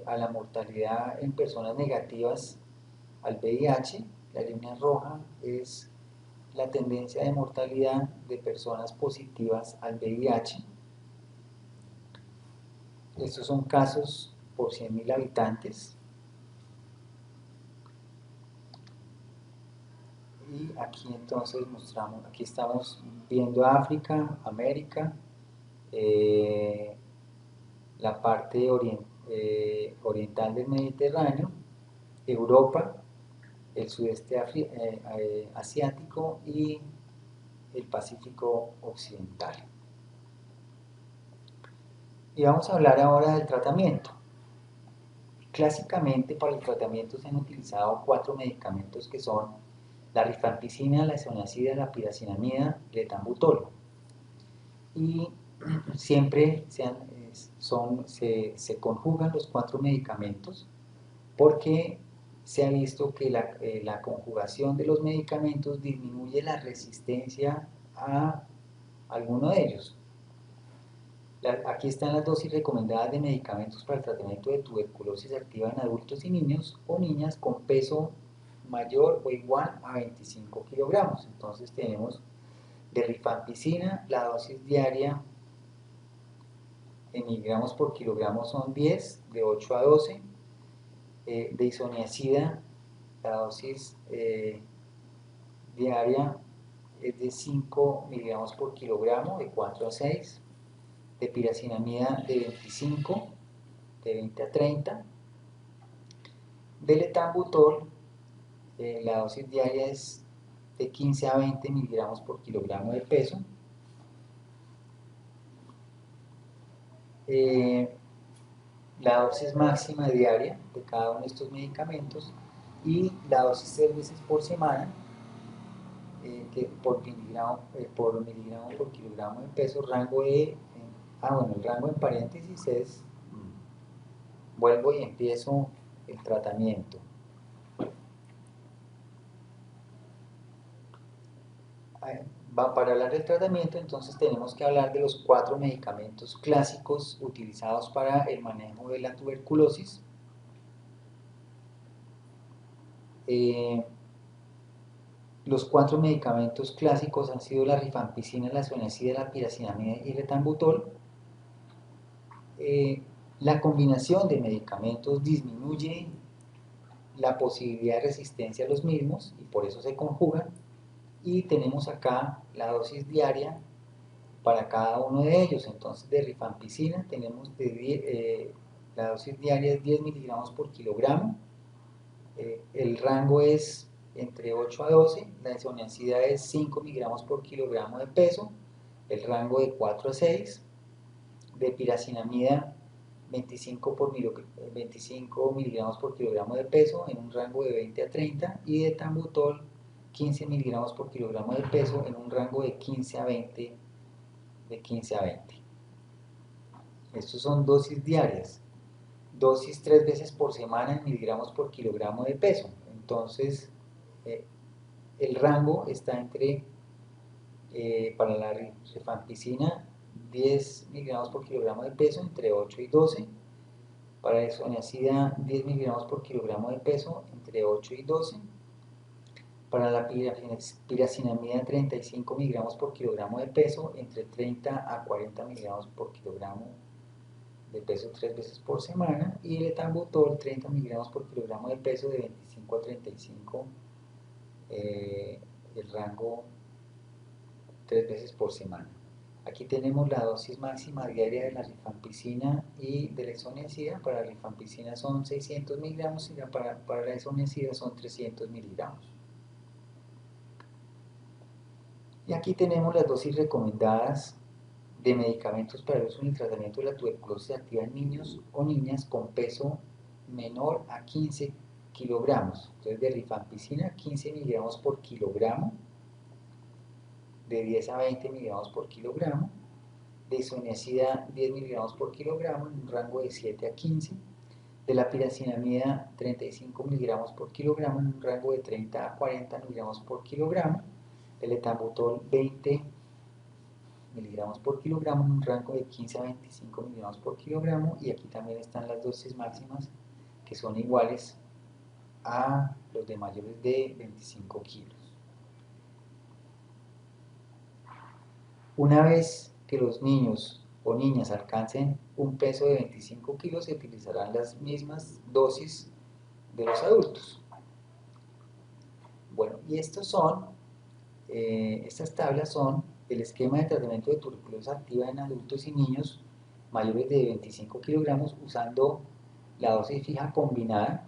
a la mortalidad en personas negativas al VIH, la línea roja es la tendencia de mortalidad de personas positivas al VIH. Estos son casos por 100.000 habitantes. Y aquí entonces mostramos, aquí estamos viendo África, América, la parte oriental del Mediterráneo, Europa, el sudeste asiático y el Pacífico occidental. Y vamos a hablar ahora del tratamiento. Clásicamente para el tratamiento se han utilizado 4 medicamentos que son la rifampicina, la isoniazida, la piracinamida, el etambutol. Y siempre se conjugan los 4 medicamentos porque se ha visto que la conjugación de los medicamentos disminuye la resistencia a alguno de ellos. Aquí están las dosis recomendadas de medicamentos para el tratamiento de tuberculosis activa en adultos y niños o niñas con peso mayor o igual a 25 kilogramos. Entonces tenemos de rifampicina, la dosis diaria en miligramos por kilogramo son 10, de 8 a 12. De isoniazida, la dosis diaria es de 5 miligramos por kilogramo, de 4 a 6. De piracinamida de 25, de 20 a 30. Del etambutol, la dosis diaria es de 15 a 20 miligramos por kilogramo de peso. La dosis máxima diaria de cada uno de estos medicamentos y la dosis 3 veces por semana que por miligramo por kilogramo de peso, rango de... bueno, el rango en paréntesis es... Vuelvo y empiezo el tratamiento. Para hablar del tratamiento, entonces tenemos que hablar de los 4 medicamentos clásicos utilizados para el manejo de la tuberculosis. Los 4 medicamentos clásicos han sido la rifampicina, la isoniazida, la piracinamida y el etambutol. La combinación de medicamentos disminuye la posibilidad de resistencia a los mismos y por eso se conjugan. Y tenemos acá la dosis diaria para cada uno de ellos. Entonces de rifampicina tenemos la dosis diaria es 10 miligramos por kilogramo. El rango es entre 8 a 12. La isoniazida es 5 miligramos por kilogramo de peso. El rango de 4 a 6. De piracinamida 25 miligramos por kilogramo de peso en un rango de 20 a 30. Y de etambutol 15 miligramos por kilogramo de peso en un rango de 15 a 20. Estos son dosis diarias. Dosis 3 veces por semana en miligramos por kilogramo de peso. Entonces, el rango está entre, para la rifampicina, 10 miligramos por kilogramo de peso, entre 8 y 12. Para la isoniazida, 10 miligramos por kilogramo de peso, entre 8 y 12. Para la piracinamida, 35 miligramos por kilogramo de peso, entre 30 a 40 miligramos por kilogramo de peso 3 veces por semana. Y el etambutol, 30 miligramos por kilogramo de peso, de 25 a 35, el rango 3 veces por semana. Aquí tenemos la dosis máxima diaria de la rifampicina y de la isoniazida. Para la rifampicina son 600 miligramos y para la isoniazida son 300 miligramos. Y aquí tenemos las dosis recomendadas de medicamentos para el uso en el tratamiento de la tuberculosis activa en niños o niñas con peso menor a 15 kilogramos. Entonces, de rifampicina 15 miligramos por kilogramo, de 10 a 20 miligramos por kilogramo, de isoniazida 10 miligramos por kilogramo en un rango de 7 a 15, de la piracinamida 35 miligramos por kilogramo en un rango de 30 a 40 miligramos por kilogramo, del etambutol 20 miligramos por kilogramo en un rango de 15 a 25 miligramos por kilogramo, y aquí también están las dosis máximas que son iguales a los de mayores de 25 kilos. Una vez que los niños o niñas alcancen un peso de 25 kilos, se utilizarán las mismas dosis de los adultos. Bueno, y estas tablas son el esquema de tratamiento de tuberculosis activa en adultos y niños mayores de 25 kilogramos usando la dosis fija combinada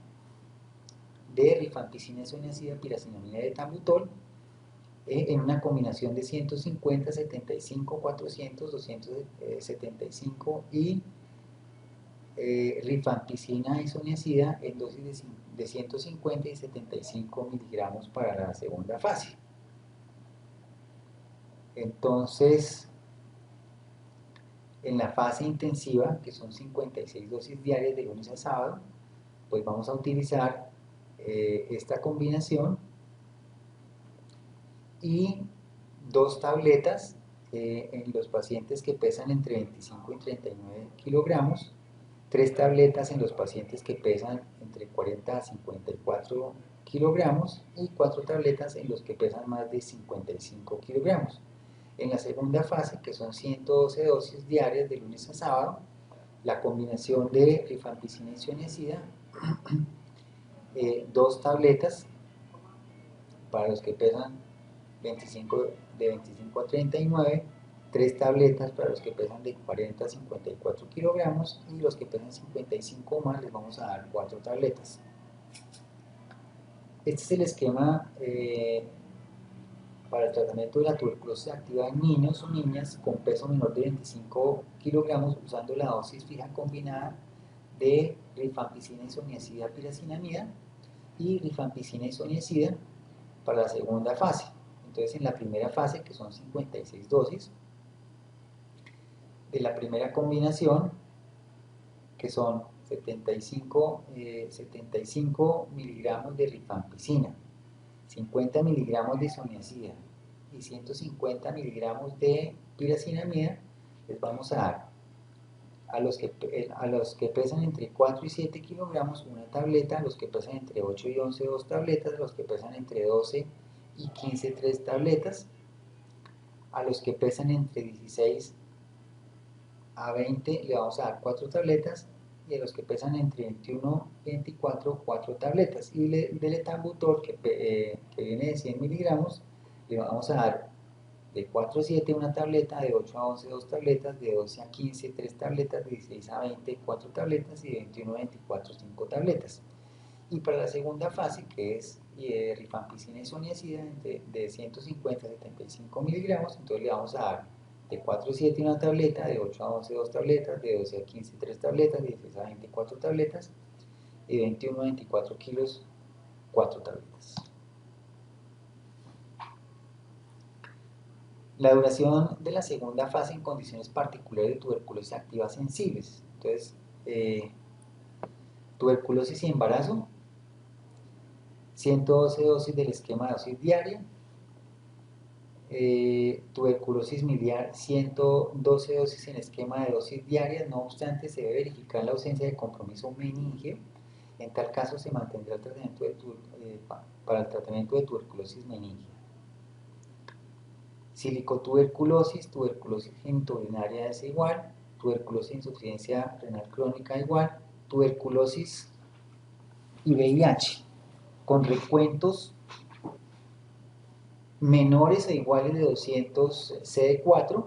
de rifampicina, isoniazida, piracinamida y etambutol en una combinación de 150, 75, 400, 275 y rifampicina isoniazida en dosis de 150 y 75 miligramos para la segunda fase. Entonces, en la fase intensiva, que son 56 dosis diarias de lunes a sábado, pues vamos a utilizar esta combinación y 2 tabletas en los pacientes que pesan entre 25 y 39 kilogramos, 3 tabletas en los pacientes que pesan entre 40 a 54 kilogramos y 4 tabletas en los que pesan más de 55 kilogramos. En la segunda fase, que son 112 dosis diarias de lunes a sábado, la combinación de rifampicina y isoniazida, 2 tabletas para los que pesan de 25 a 39, 3 tabletas para los que pesan de 40 a 54 kilogramos, y los que pesan 55 o más les vamos a dar 4 tabletas. Este es el esquema para el tratamiento de la tuberculosis activa en niños o niñas con peso menor de 25 kilogramos usando la dosis fija combinada de rifampicina, isoniazida, piracinamida y rifampicina, isoniazida para la segunda fase. Entonces, en la primera fase, que son 56 dosis, de la primera combinación, que son 75 miligramos de rifampicina, 50 miligramos de isoniazida y 150 miligramos de piracinamida, les vamos a dar a los que pesan entre 4 y 7 kilogramos una tableta, a los que pesan entre 8 y 11 2 tabletas, a los que pesan entre 12 y 15 3 tabletas, a los que pesan entre 16 a 20 le vamos a dar 4 tabletas, y a los que pesan entre 21 y 24 4 tabletas, y del etambutol que viene de 100 miligramos le vamos a dar de 4 a 7 una tableta, de 8 a 11 2 tabletas, de 12 a 15 3 tabletas, de 16 a 20 4 tabletas y de 21 a 24 5 tabletas. Y para la segunda fase, que es rifampicina isoniazida de 150 a 75 miligramos, entonces le vamos a dar de 4 a 7 una tableta, de 8 a 11 2 tabletas, de 12 a 15 3 tabletas, de 16 a 24 tabletas y de 21 a 24 kilos 4 tabletas. La duración de la segunda fase en condiciones particulares de tuberculosis activa sensibles. Entonces, tuberculosis y embarazo, 112 dosis del esquema de dosis diaria. Tuberculosis miliar, 112 dosis en esquema de dosis diarias. No obstante, se debe verificar la ausencia de compromiso meningeo. En tal caso, se mantendrá el tratamiento para el tratamiento de tuberculosis meningea. Silicotuberculosis, tuberculosis genitourinaria es igual, tuberculosis de insuficiencia renal crónica igual, tuberculosis y VIH, con recuentos menores o iguales de 200 CD4,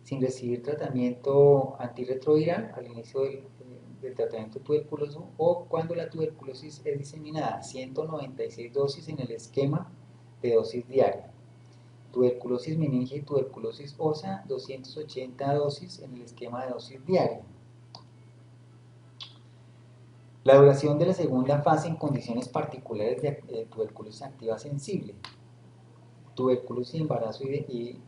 sin recibir tratamiento antirretroviral al inicio del tratamiento tuberculoso, o cuando la tuberculosis es diseminada, 196 dosis en el esquema de dosis diaria. Tuberculosis meningia y tuberculosis ósea, 280 dosis en el esquema de dosis diaria. La duración de la segunda fase en condiciones particulares de tuberculosis activa sensible, tuberculosis y embarazo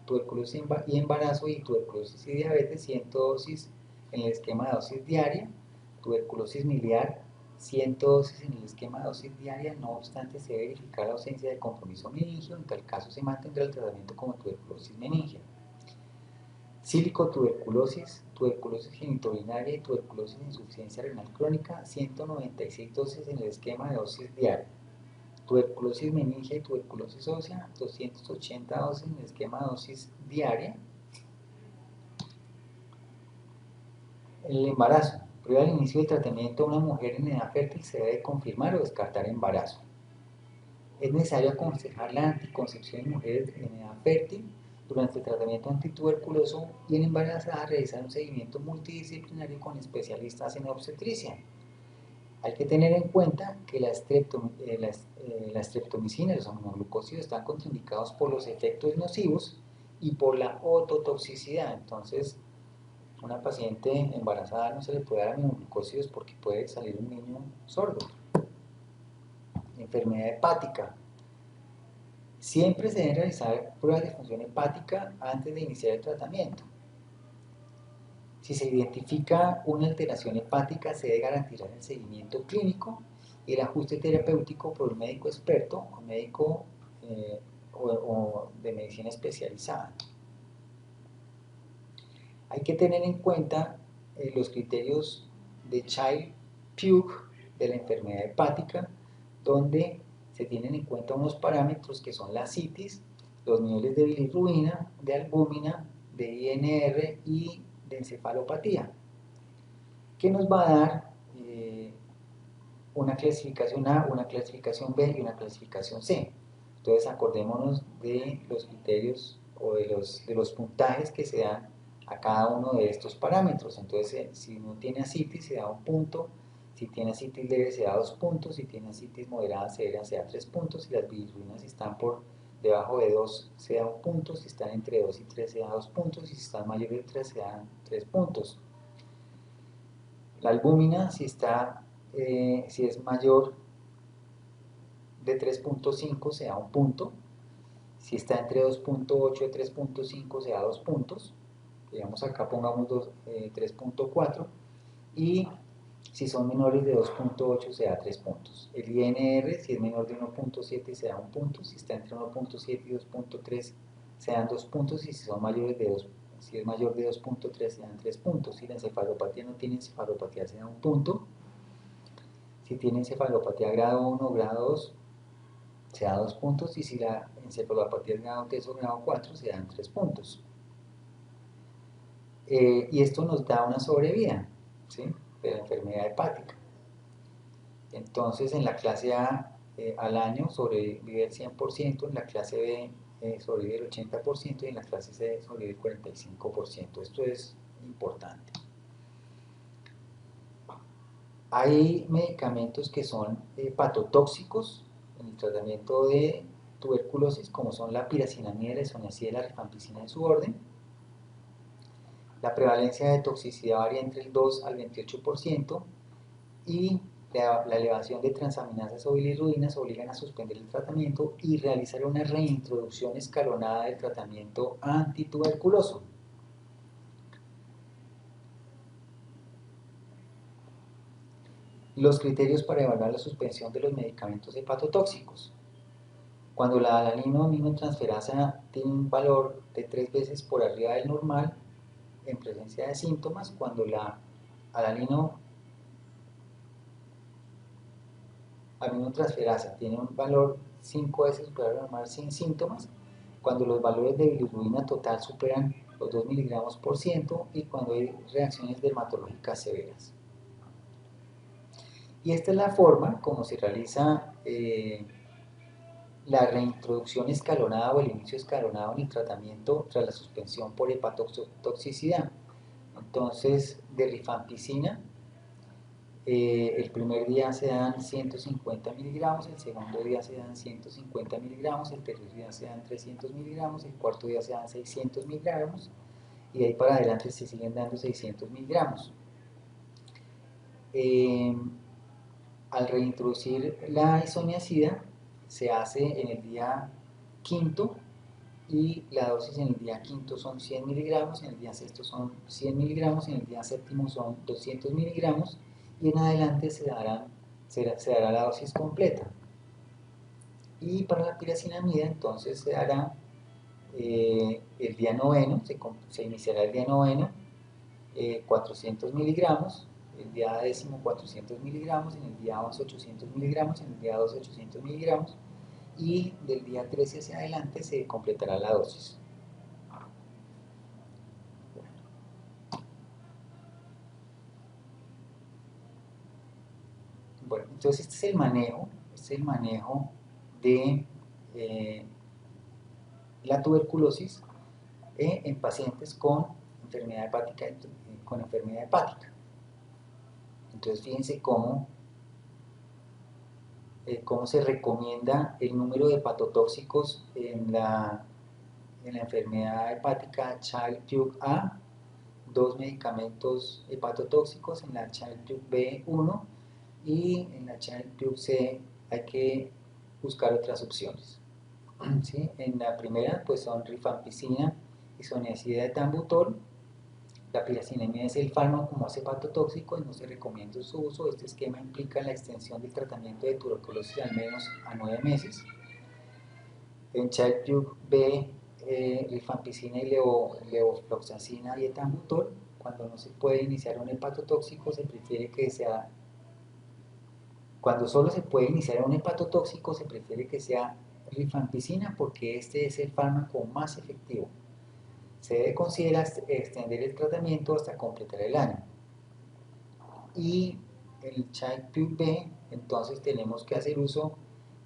tuberculosis y embarazo y tuberculosis y diabetes, 100 dosis en el esquema de dosis diaria, tuberculosis miliar, 100 dosis en el esquema de dosis diaria, no obstante se verifica la ausencia de compromiso meningio, en tal caso se mantendrá el tratamiento como tuberculosis meningia. Sílico-tuberculosis, tuberculosis genitourinaria y tuberculosis de insuficiencia renal crónica, 196 dosis en el esquema de dosis diaria. Tuberculosis meningia y tuberculosis ósea, 280 dosis en el esquema de dosis diaria. El embarazo. Prueba al inicio del tratamiento a una mujer en edad fértil se debe confirmar o descartar embarazo. Es necesario aconsejar la anticoncepción en mujeres en edad fértil durante el tratamiento antituberculoso y en embarazadas realizar un seguimiento multidisciplinario con especialistas en obstetricia. Hay que tener en cuenta que la streptomicina y los aminoglucósidos están contraindicados por los efectos nocivos y por la ototoxicidad. Entonces, una paciente embarazada no se le puede dar aminoglucósidos porque puede salir un niño sordo. Enfermedad hepática. Siempre se deben realizar pruebas de función hepática antes de iniciar el tratamiento. Si se identifica una alteración hepática, se debe garantizar el seguimiento clínico y el ajuste terapéutico por un médico experto o médico o de medicina especializada. Hay que tener en cuenta los criterios de Child-Pugh de la enfermedad hepática, donde se tienen en cuenta unos parámetros que son la citis, los niveles de bilirrubina, de albúmina, de INR y de encefalopatía, que nos va a dar una clasificación A, una clasificación B y una clasificación C. Entonces acordémonos de los criterios o de los puntajes que se dan a cada uno de estos parámetros. Entonces si uno tiene ascitis se da 1 punto, si tiene ascitis leve se da 2 puntos, si tiene ascitis moderada severa se da 3 puntos, si las bilirrubinas están por debajo de 2 se da 1 punto, si están entre 2 y 3 se da 2 puntos, y si están mayores de 3 se dan 3 puntos. La albúmina, si es mayor de 3.5 se da 1 punto, si está entre 2.8 y 3.5 se da 2 puntos, digamos acá pongamos 3.4, y si son menores de 2.8 se da 3 puntos. El INR, si es menor de 1.7 se da 1 punto, si está entre 1.7 y 2.3 se dan 2 puntos, y si son mayores de 2, si es mayor de 2.3 se dan 3 puntos. Si la encefalopatía no tiene encefalopatía se da 1 punto, si tiene encefalopatía grado 1 o grado 2 se da 2 puntos, y si la encefalopatía es grado 3 o grado 4 se dan 3 puntos. Y esto nos da una sobrevida, ¿sí?, de la enfermedad hepática. Entonces en la clase A al año sobrevive el 100%, en la clase B sobrevive el 80% y en la clase C sobrevive el 45%. Esto es importante. Hay medicamentos que son hepatotóxicos en el tratamiento de tuberculosis, como son la piracinamida, la isoniazida y la rifampicina en su orden. La prevalencia de toxicidad varía entre el 2 al 28%, y la elevación de transaminasas o bilirrubinas obligan a suspender el tratamiento y realizar una reintroducción escalonada del tratamiento antituberculoso. Los criterios para evaluar la suspensión de los medicamentos hepatotóxicos. Cuando la alanino-aminotransferasa tiene un valor de 3 veces por arriba del normal en presencia de síntomas, cuando la alanino-aminotransferasa tiene un valor 5 veces superior al normal sin síntomas, cuando los valores de bilirrubina total superan los 2 miligramos por ciento y cuando hay reacciones dermatológicas severas. Y esta es la forma como se realiza la reintroducción escalonada o el inicio escalonado en el tratamiento tras la suspensión por hepatotoxicidad. Entonces, de rifampicina, el primer día se dan 150 miligramos, el segundo día se dan 150 miligramos, el tercer día se dan 300 miligramos, el cuarto día se dan 600 miligramos y de ahí para adelante se siguen dando 600 miligramos. Al reintroducir la isoniazida se hace en el día quinto y la dosis en el día quinto son 100 miligramos, en el día sexto son 100 miligramos, en el día séptimo son 200 miligramos y en adelante se dará la dosis completa. Y para la piracinamida entonces se dará el día noveno, se iniciará el día noveno 400 miligramos, el día décimo 400 miligramos, en el día 11 800 miligramos, en el día 12 800 miligramos y del día 13 hacia adelante se completará la dosis. Bueno, entonces este es el manejo de la tuberculosis en pacientes con enfermedad hepática, Entonces fíjense cómo se recomienda el número de hepatotóxicos en la enfermedad hepática Child-Pugh A, 2 medicamentos hepatotóxicos, en la Child-Pugh B1 y en la Child-Pugh C hay que buscar otras opciones. ¿Sí? En la primera pues son rifampicina, isoniazida de tambutol. La piracinamida es el fármaco más hepatotóxico y no se recomienda su uso. Este esquema implica la extensión del tratamiento de tuberculosis al menos a 9 meses. En Child-Pugh B, rifampicina y levofloxacina y etambutol. Cuando no se puede iniciar un hepatotóxico, se prefiere que sea. Cuando solo se puede iniciar un hepatotóxico, se prefiere que sea rifampicina porque este es el fármaco más efectivo. Se debe considerar extender el tratamiento hasta completar el año. Y el Child-Pugh B, entonces tenemos que hacer uso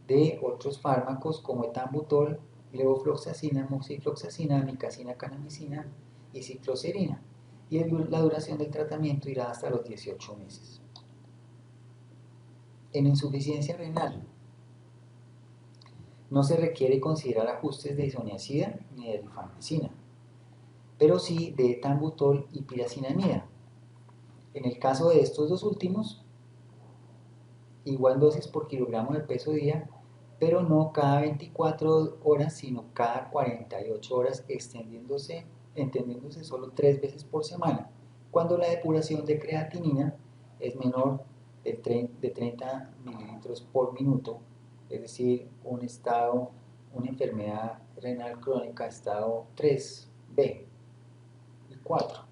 de otros fármacos como etambutol, levofloxacina, moxifloxacina, amicacina, kanamicina y cicloserina. Y la duración del tratamiento irá hasta los 18 meses. En insuficiencia renal, no se requiere considerar ajustes de isoniazida ni de rifampicina, pero sí de etambutol y piracinamida. En el caso de estos dos últimos, igual dosis por kilogramo de peso día, pero no cada 24 horas, sino cada 48 horas, entendiéndose solo 3 veces por semana, cuando la depuración de creatinina es menor de 30 mililitros por minuto, es decir, una enfermedad renal crónica estado 3B y 4.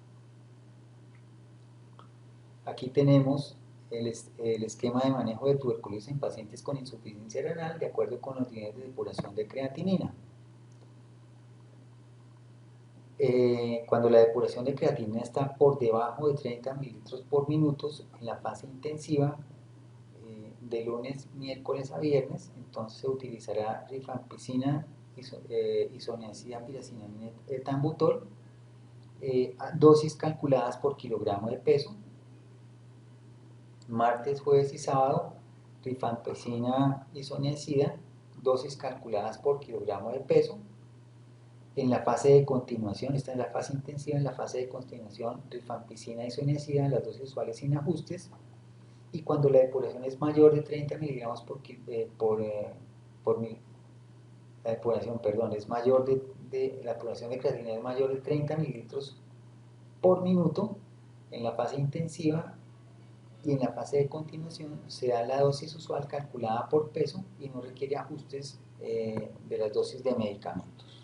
Aquí tenemos el esquema de manejo de tuberculosis en pacientes con insuficiencia renal de acuerdo con los niveles de depuración de creatinina. Cuando la depuración de creatinina está por debajo de 30 mililitros por minuto en la fase intensiva, de lunes, miércoles a viernes, entonces se utilizará rifampicina, isoniazida, piracinamida, etambutol, dosis calculadas por kilogramo de peso. Martes, jueves y sábado, rifampicina, isoniazida, dosis calculadas por kilogramo de peso. En la fase de continuación, esta es la fase intensiva, en la fase de continuación, rifampicina, isoniazida, las dosis usuales sin ajustes. Y cuando la depuración es mayor de 30 miligramos la depuración, es mayor la depuración de creatinina es mayor de 30 mililitros por minuto, en la fase intensiva y en la fase de continuación se da la dosis usual calculada por peso y no requiere ajustes de las dosis de medicamentos.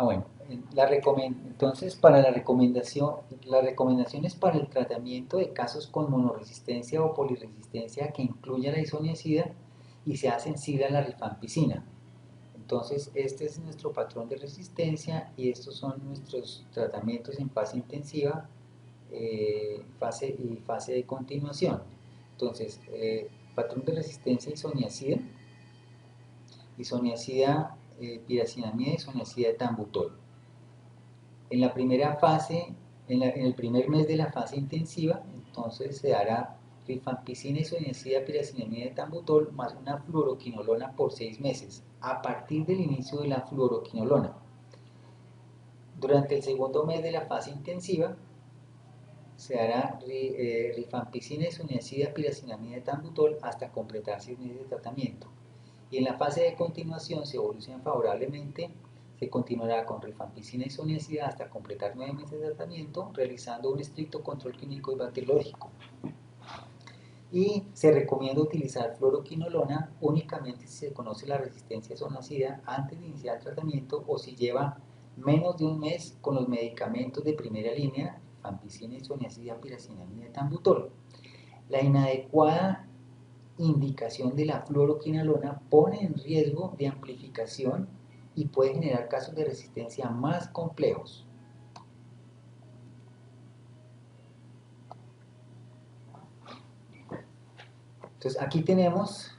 Bueno, entonces para las recomendaciones para el tratamiento de casos con monoresistencia o poliresistencia que incluya la isoniazida y sea sensible a la rifampicina. Entonces este es nuestro patrón de resistencia y estos son nuestros tratamientos en fase intensiva fase de continuación. Entonces patrón de resistencia isoniazida, piracinamida, isoniazida de tambutol. En la primera fase, en el primer mes de la fase intensiva, entonces se dará rifampicina, isoniazida, piracinamida de tambutol más una fluoroquinolona por 6 meses, a partir del inicio de la fluoroquinolona. Durante el segundo mes de la fase intensiva, se hará rifampicina, isoniazida, piracinamida de tambutol hasta completar 6 meses de tratamiento. Y en la fase de continuación, si evoluciona favorablemente, se continuará con rifampicina, isoniazida hasta completar 9 meses de tratamiento, realizando un estricto control clínico y bacteriológico. Y se recomienda utilizar fluoroquinolona únicamente si se conoce la resistencia isoniazida antes de iniciar el tratamiento o si lleva menos de un mes con los medicamentos de primera línea, rifampicina, isoniazida, piracinamida y tambutol. La inadecuada indicación de la fluoroquinolona pone en riesgo de amplificación y puede generar casos de resistencia más complejos. Entonces aquí tenemos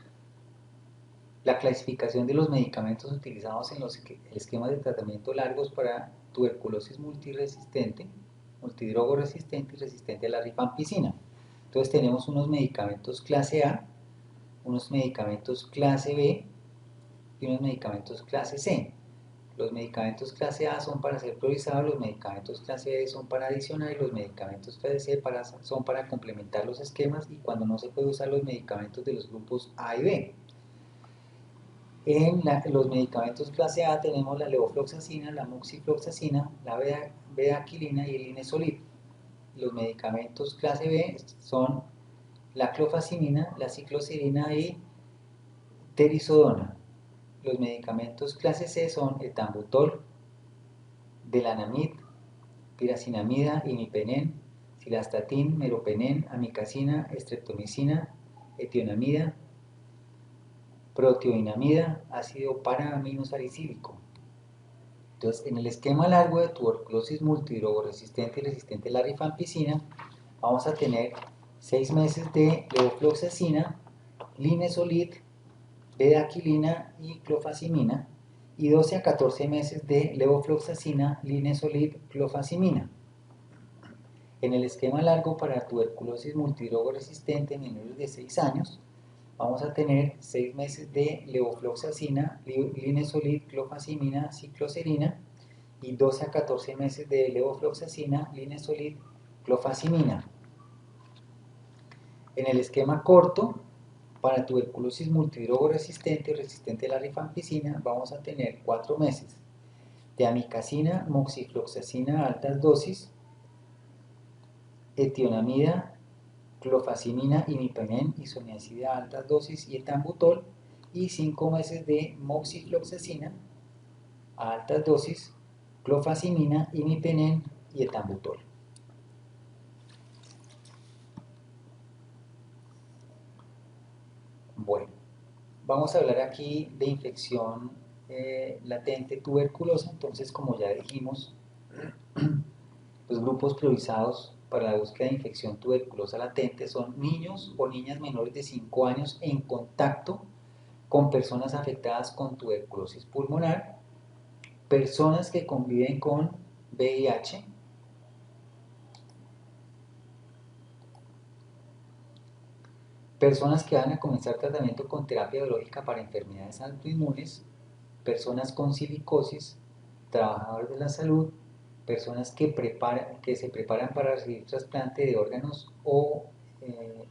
la clasificación de los medicamentos utilizados en los esquemas de tratamiento largos para tuberculosis multiresistente, multidrogo resistente y resistente a la rifampicina. Entonces tenemos unos medicamentos clase A, unos medicamentos clase B y unos medicamentos clase C. Los medicamentos clase A son para ser priorizados, los medicamentos clase B son para adicionar y los medicamentos clase C son para complementar los esquemas y cuando no se puede usar los medicamentos de los grupos A y B. En los medicamentos clase A tenemos la levofloxacina, la moxifloxacina, la bedaquilina y el linezolid. Los medicamentos clase B son la clofazimina, la cicloserina y terisodona. Los medicamentos clase C son etambutol, delanamid, piracinamida, imipenem, cilastatin, meropenem, amicacina, streptomicina, etionamida, proteoinamida, ácido para-aminosalicílico. Entonces, en el esquema largo de tuberculosis multidrogo resistente y resistente a la rifampicina, vamos a tener 6 meses de levofloxacina, linezolid, bedaquilina y clofazimina, y 12 a 14 meses de levofloxacina, linezolid, clofazimina. En el esquema largo para tuberculosis multidrogo resistente en menores de 6 años, vamos a tener 6 meses de levofloxacina, linezolid, clofazimina, cicloserina y 12 a 14 meses de levofloxacina, linezolid, clofazimina. En el esquema corto, para tuberculosis multidrogo resistente y resistente a la rifampicina, vamos a tener 4 meses de amicacina, moxifloxacina a altas dosis, etionamida, clofazimina, imipenem, isoniazida a altas dosis y etambutol, y 5 meses de moxifloxacina a altas dosis, clofazimina, imipenem y etambutol. Bueno, vamos a hablar aquí de infección latente tuberculosa. Entonces, como ya dijimos, los grupos priorizados para la búsqueda de infección tuberculosa latente son niños o niñas menores de 5 años en contacto con personas afectadas con tuberculosis pulmonar, personas que conviven con VIH, personas que van a comenzar tratamiento con terapia biológica para enfermedades autoinmunes, personas con silicosis, trabajadores de la salud, personas que se preparan para recibir trasplante de órganos o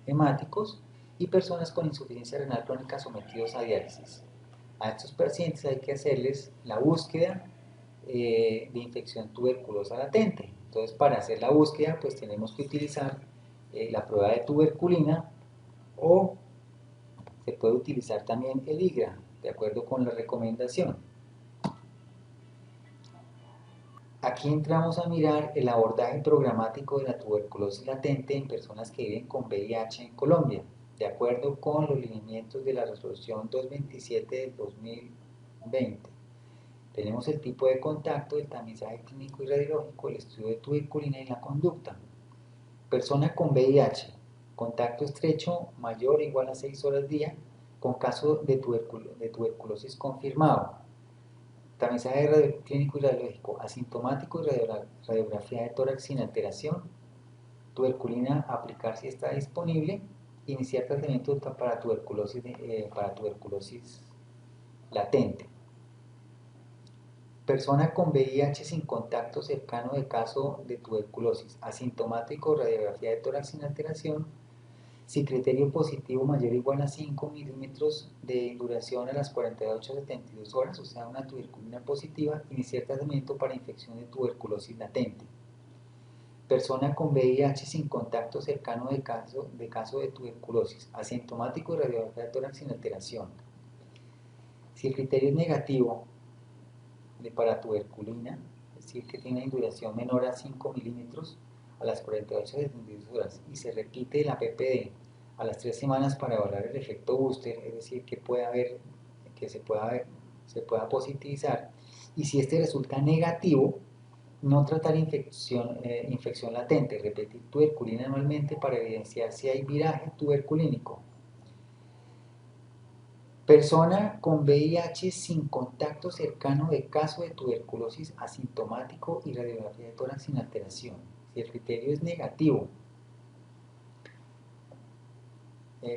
hemáticos y personas con insuficiencia renal crónica sometidos a diálisis. A estos pacientes hay que hacerles la búsqueda de infección tuberculosa latente. Entonces, para hacer la búsqueda, pues tenemos que utilizar la prueba de tuberculina o se puede utilizar también el IGRA, de acuerdo con la recomendación. Aquí entramos a mirar el abordaje programático de la tuberculosis latente en personas que viven con VIH en Colombia, de acuerdo con los lineamientos de la resolución 227 del 2020. Tenemos el tipo de contacto, el tamizaje clínico y radiológico, el estudio de tuberculina y la conducta. Persona con VIH, contacto estrecho mayor o igual a 6 horas día, con caso de tuberculosis confirmado. Tamizaje clínico y radiológico asintomático y radiografía de tórax sin alteración. Tuberculina aplicar si está disponible. Iniciar tratamiento para tuberculosis latente. Persona con VIH sin contacto cercano de caso de tuberculosis asintomático, radiografía de tórax sin alteración. Si criterio positivo mayor o igual a 5 milímetros de duración a las 48 a 72 horas, o sea, una tuberculina positiva, iniciar tratamiento para infección de tuberculosis latente. Persona con VIH sin contacto cercano de caso de tuberculosis, asintomático y radiografía de tórax sin alteración. Si el criterio es negativo para tuberculina, es decir, que tiene una duración menor a 5 milímetros a las 48 a 72 horas, y se repite la PPD a las 3 semanas para evaluar el efecto booster, es decir, que se pueda positivizar, y si este resulta negativo, no tratar infección latente, repetir tuberculina anualmente para evidenciar si hay viraje tuberculínico. Persona con VIH sin contacto cercano de caso de tuberculosis asintomático y radiografía de tórax sin alteración. Si el criterio es negativo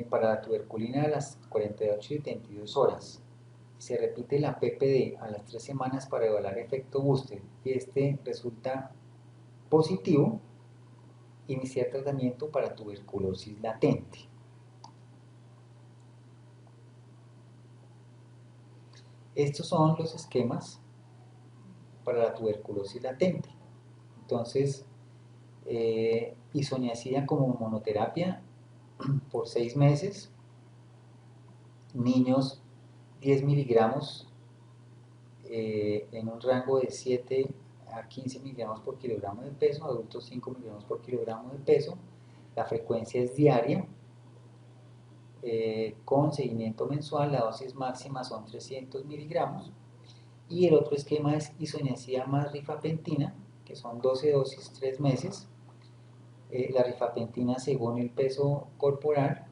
para la tuberculina a las 48 y 72 horas, se repite la PPD a las 3 semanas para evaluar efecto booster y este resulta positivo, iniciar tratamiento para tuberculosis latente. Estos son los esquemas para la tuberculosis latente. Entonces, isoniazida como monoterapia por 6 meses, niños 10 miligramos en un rango de 7 a 15 miligramos por kilogramo de peso, adultos 5 miligramos por kilogramo de peso, la frecuencia es diaria, con seguimiento mensual, la dosis máxima son 300 miligramos, y el otro esquema es isoniazida más rifapentina, que son 12 dosis, 3 meses, la rifapentina según el peso corporal,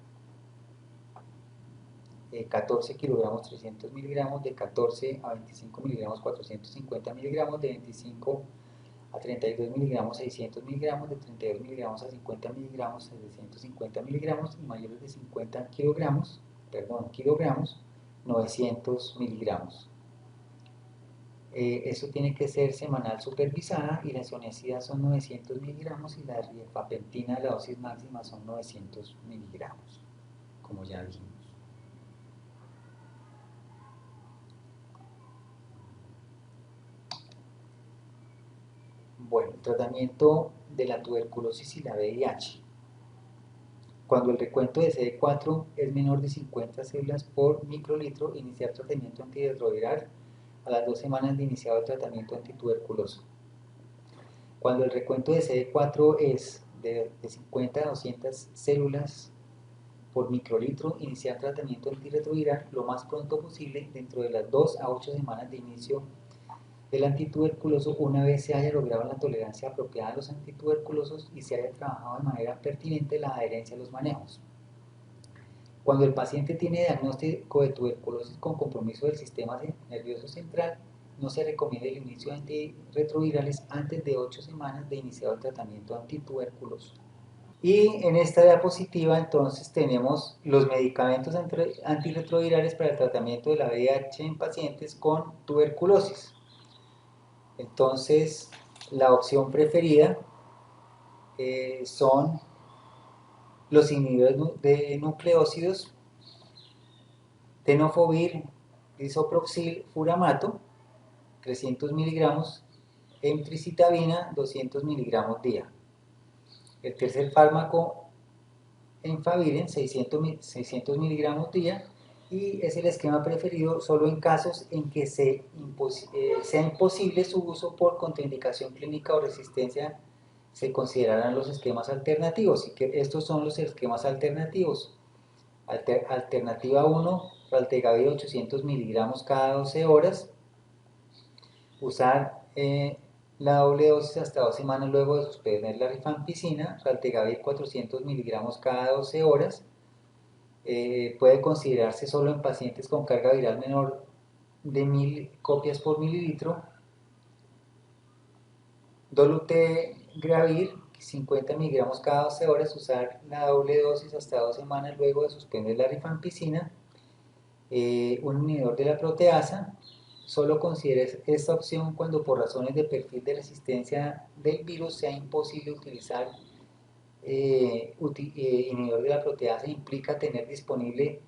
14 kilogramos 300 miligramos, de 14 a 25 miligramos 450 miligramos, de 25 a 32 miligramos 600 miligramos, de 32 miligramos a 50 miligramos 750 miligramos, y mayores de 50 kilogramos 900 miligramos. Eso tiene que ser semanal supervisada, y la isoniazida son 900 miligramos y la rifapentina, la dosis máxima, son 900 miligramos, como ya dijimos. Bueno, tratamiento de la tuberculosis y la VIH. Cuando el recuento de CD4 es menor de 50 células por microlitro, iniciar tratamiento antirretroviral a las 2 semanas de iniciado el tratamiento antituberculoso. Cuando el recuento de CD4 es de 50 a 200 células por microlitro, iniciar tratamiento antirretroviral lo más pronto posible, dentro de las 2 a 8 semanas de inicio del antituberculoso, una vez se haya logrado la tolerancia apropiada a los antituberculosos y se haya trabajado de manera pertinente la adherencia a los manejos. Cuando el paciente tiene diagnóstico de tuberculosis con compromiso del sistema nervioso central, no se recomienda el inicio de antirretrovirales antes de 8 semanas de iniciado el tratamiento antituberculoso. Y en esta diapositiva entonces tenemos los medicamentos antirretrovirales para el tratamiento de la VIH en pacientes con tuberculosis. Entonces, la opción preferida son los inhibidores de nucleócidos, tenofovir, disoproxil, furamato, 300 miligramos, emtricitabina, 200 miligramos día. El tercer fármaco, enfaviren, 600 miligramos día, y es el esquema preferido solo en casos en que sea imposible su uso por contraindicación clínica o resistencia. Se considerarán los esquemas alternativos, y que estos son los esquemas alternativos. Alternativa 1, Raltegravir 800 miligramos cada 12 horas. Usar la doble dosis hasta 2 semanas luego de suspender la rifampicina, raltegavir 400 miligramos cada 12 horas. Puede considerarse solo en pacientes con carga viral menor de 1000 copias por mililitro. Dolutegravir 50 miligramos cada 12 horas, usar la doble dosis hasta 2 semanas luego de suspender la rifampicina. Un inhibidor de la proteasa. Solo considere esta opción cuando por razones de perfil de resistencia del virus sea imposible utilizar inhibidor de la proteasa. Implica tener disponible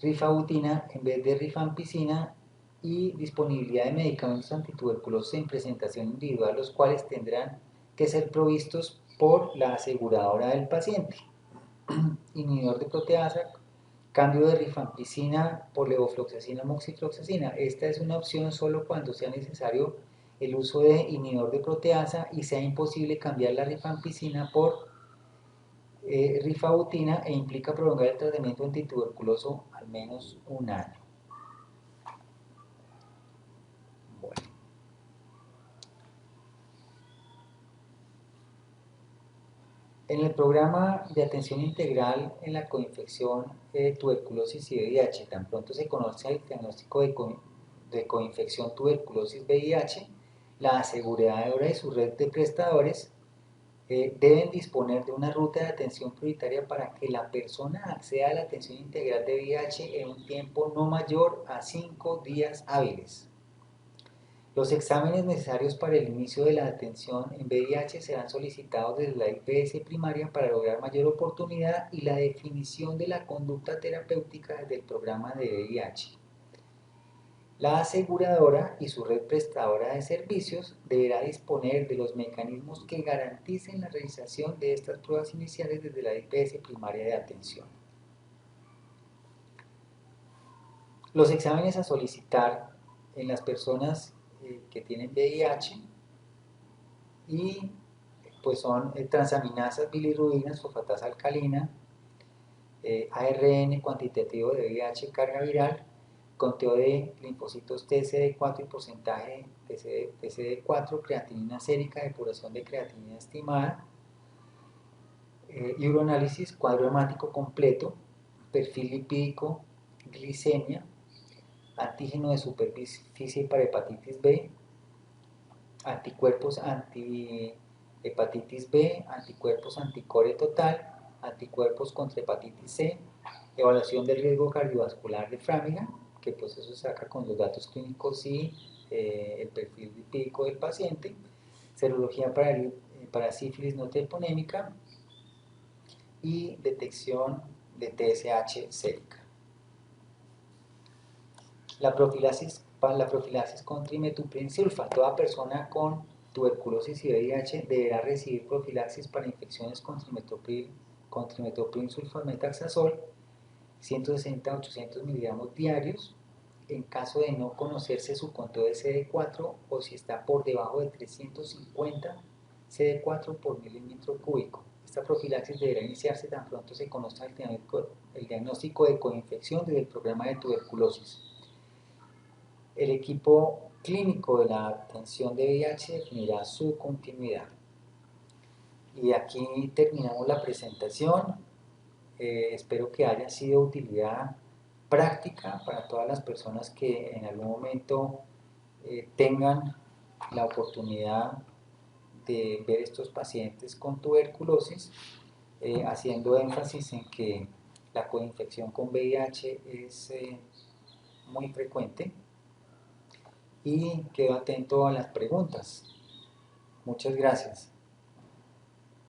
rifabutina en vez de rifampicina y disponibilidad de medicamentos antituberculosos en presentación individual, los cuales tendrán que ser provistos por la aseguradora del paciente. Inhibidor de proteasa, cambio de rifampicina por levofloxacina o moxifloxacina. Esta es una opción solo cuando sea necesario el uso de inhibidor de proteasa y sea imposible cambiar la rifampicina por rifabutina e implica prolongar el tratamiento antituberculoso al menos un año. Bueno. En el programa de atención integral en la coinfección, tuberculosis y VIH, tan pronto se conoce el diagnóstico de coinfección tuberculosis-VIH, la aseguradora y su red de prestadores deben disponer de una ruta de atención prioritaria para que la persona acceda a la atención integral de VIH en un tiempo no mayor a 5 días hábiles. Los exámenes necesarios para el inicio de la atención en VIH serán solicitados desde la IPS primaria para lograr mayor oportunidad y la definición de la conducta terapéutica desde el programa de VIH. La aseguradora y su red prestadora de servicios deberá disponer de los mecanismos que garanticen la realización de estas pruebas iniciales desde la IPS primaria de atención. Los exámenes a solicitar en las personas que tienen VIH y pues son transaminasas bilirrubinas, fosfatasa alcalina, ARN cuantitativo de VIH carga viral, conteo de linfocitos TCD4 y porcentaje de TCD4, creatinina sérica, depuración de creatinina estimada, y uroanálisis, cuadro hemático completo, perfil lipídico, glicemia, antígeno de superficie para hepatitis B, anticuerpos anti-hepatitis B, anticuerpos anticore total, anticuerpos contra hepatitis C, evaluación del riesgo cardiovascular de Framingham, que pues eso se saca con los datos clínicos y el perfil lipídico del paciente, serología para sífilis no treponémica y detección de TSH sérica. La profilaxis con trimethoprim sulfa. Toda persona con tuberculosis y VIH deberá recibir profilaxis para infecciones con trimethoprim sulfametaxazol 160 a 800 miligramos diarios. En caso de no conocerse su conteo de CD4 o si está por debajo de 350 CD4 por milímetro cúbico. Esta profilaxis deberá iniciarse tan pronto se conozca el diagnóstico de coinfección desde el programa de tuberculosis. El equipo clínico de la atención de VIH definirá su continuidad. Y aquí terminamos la presentación. Espero que haya sido de utilidad práctica para todas las personas que en algún momento tengan la oportunidad de ver estos pacientes con tuberculosis, haciendo énfasis en que la coinfección con VIH es muy frecuente. Y quedo atento a las preguntas. Muchas gracias.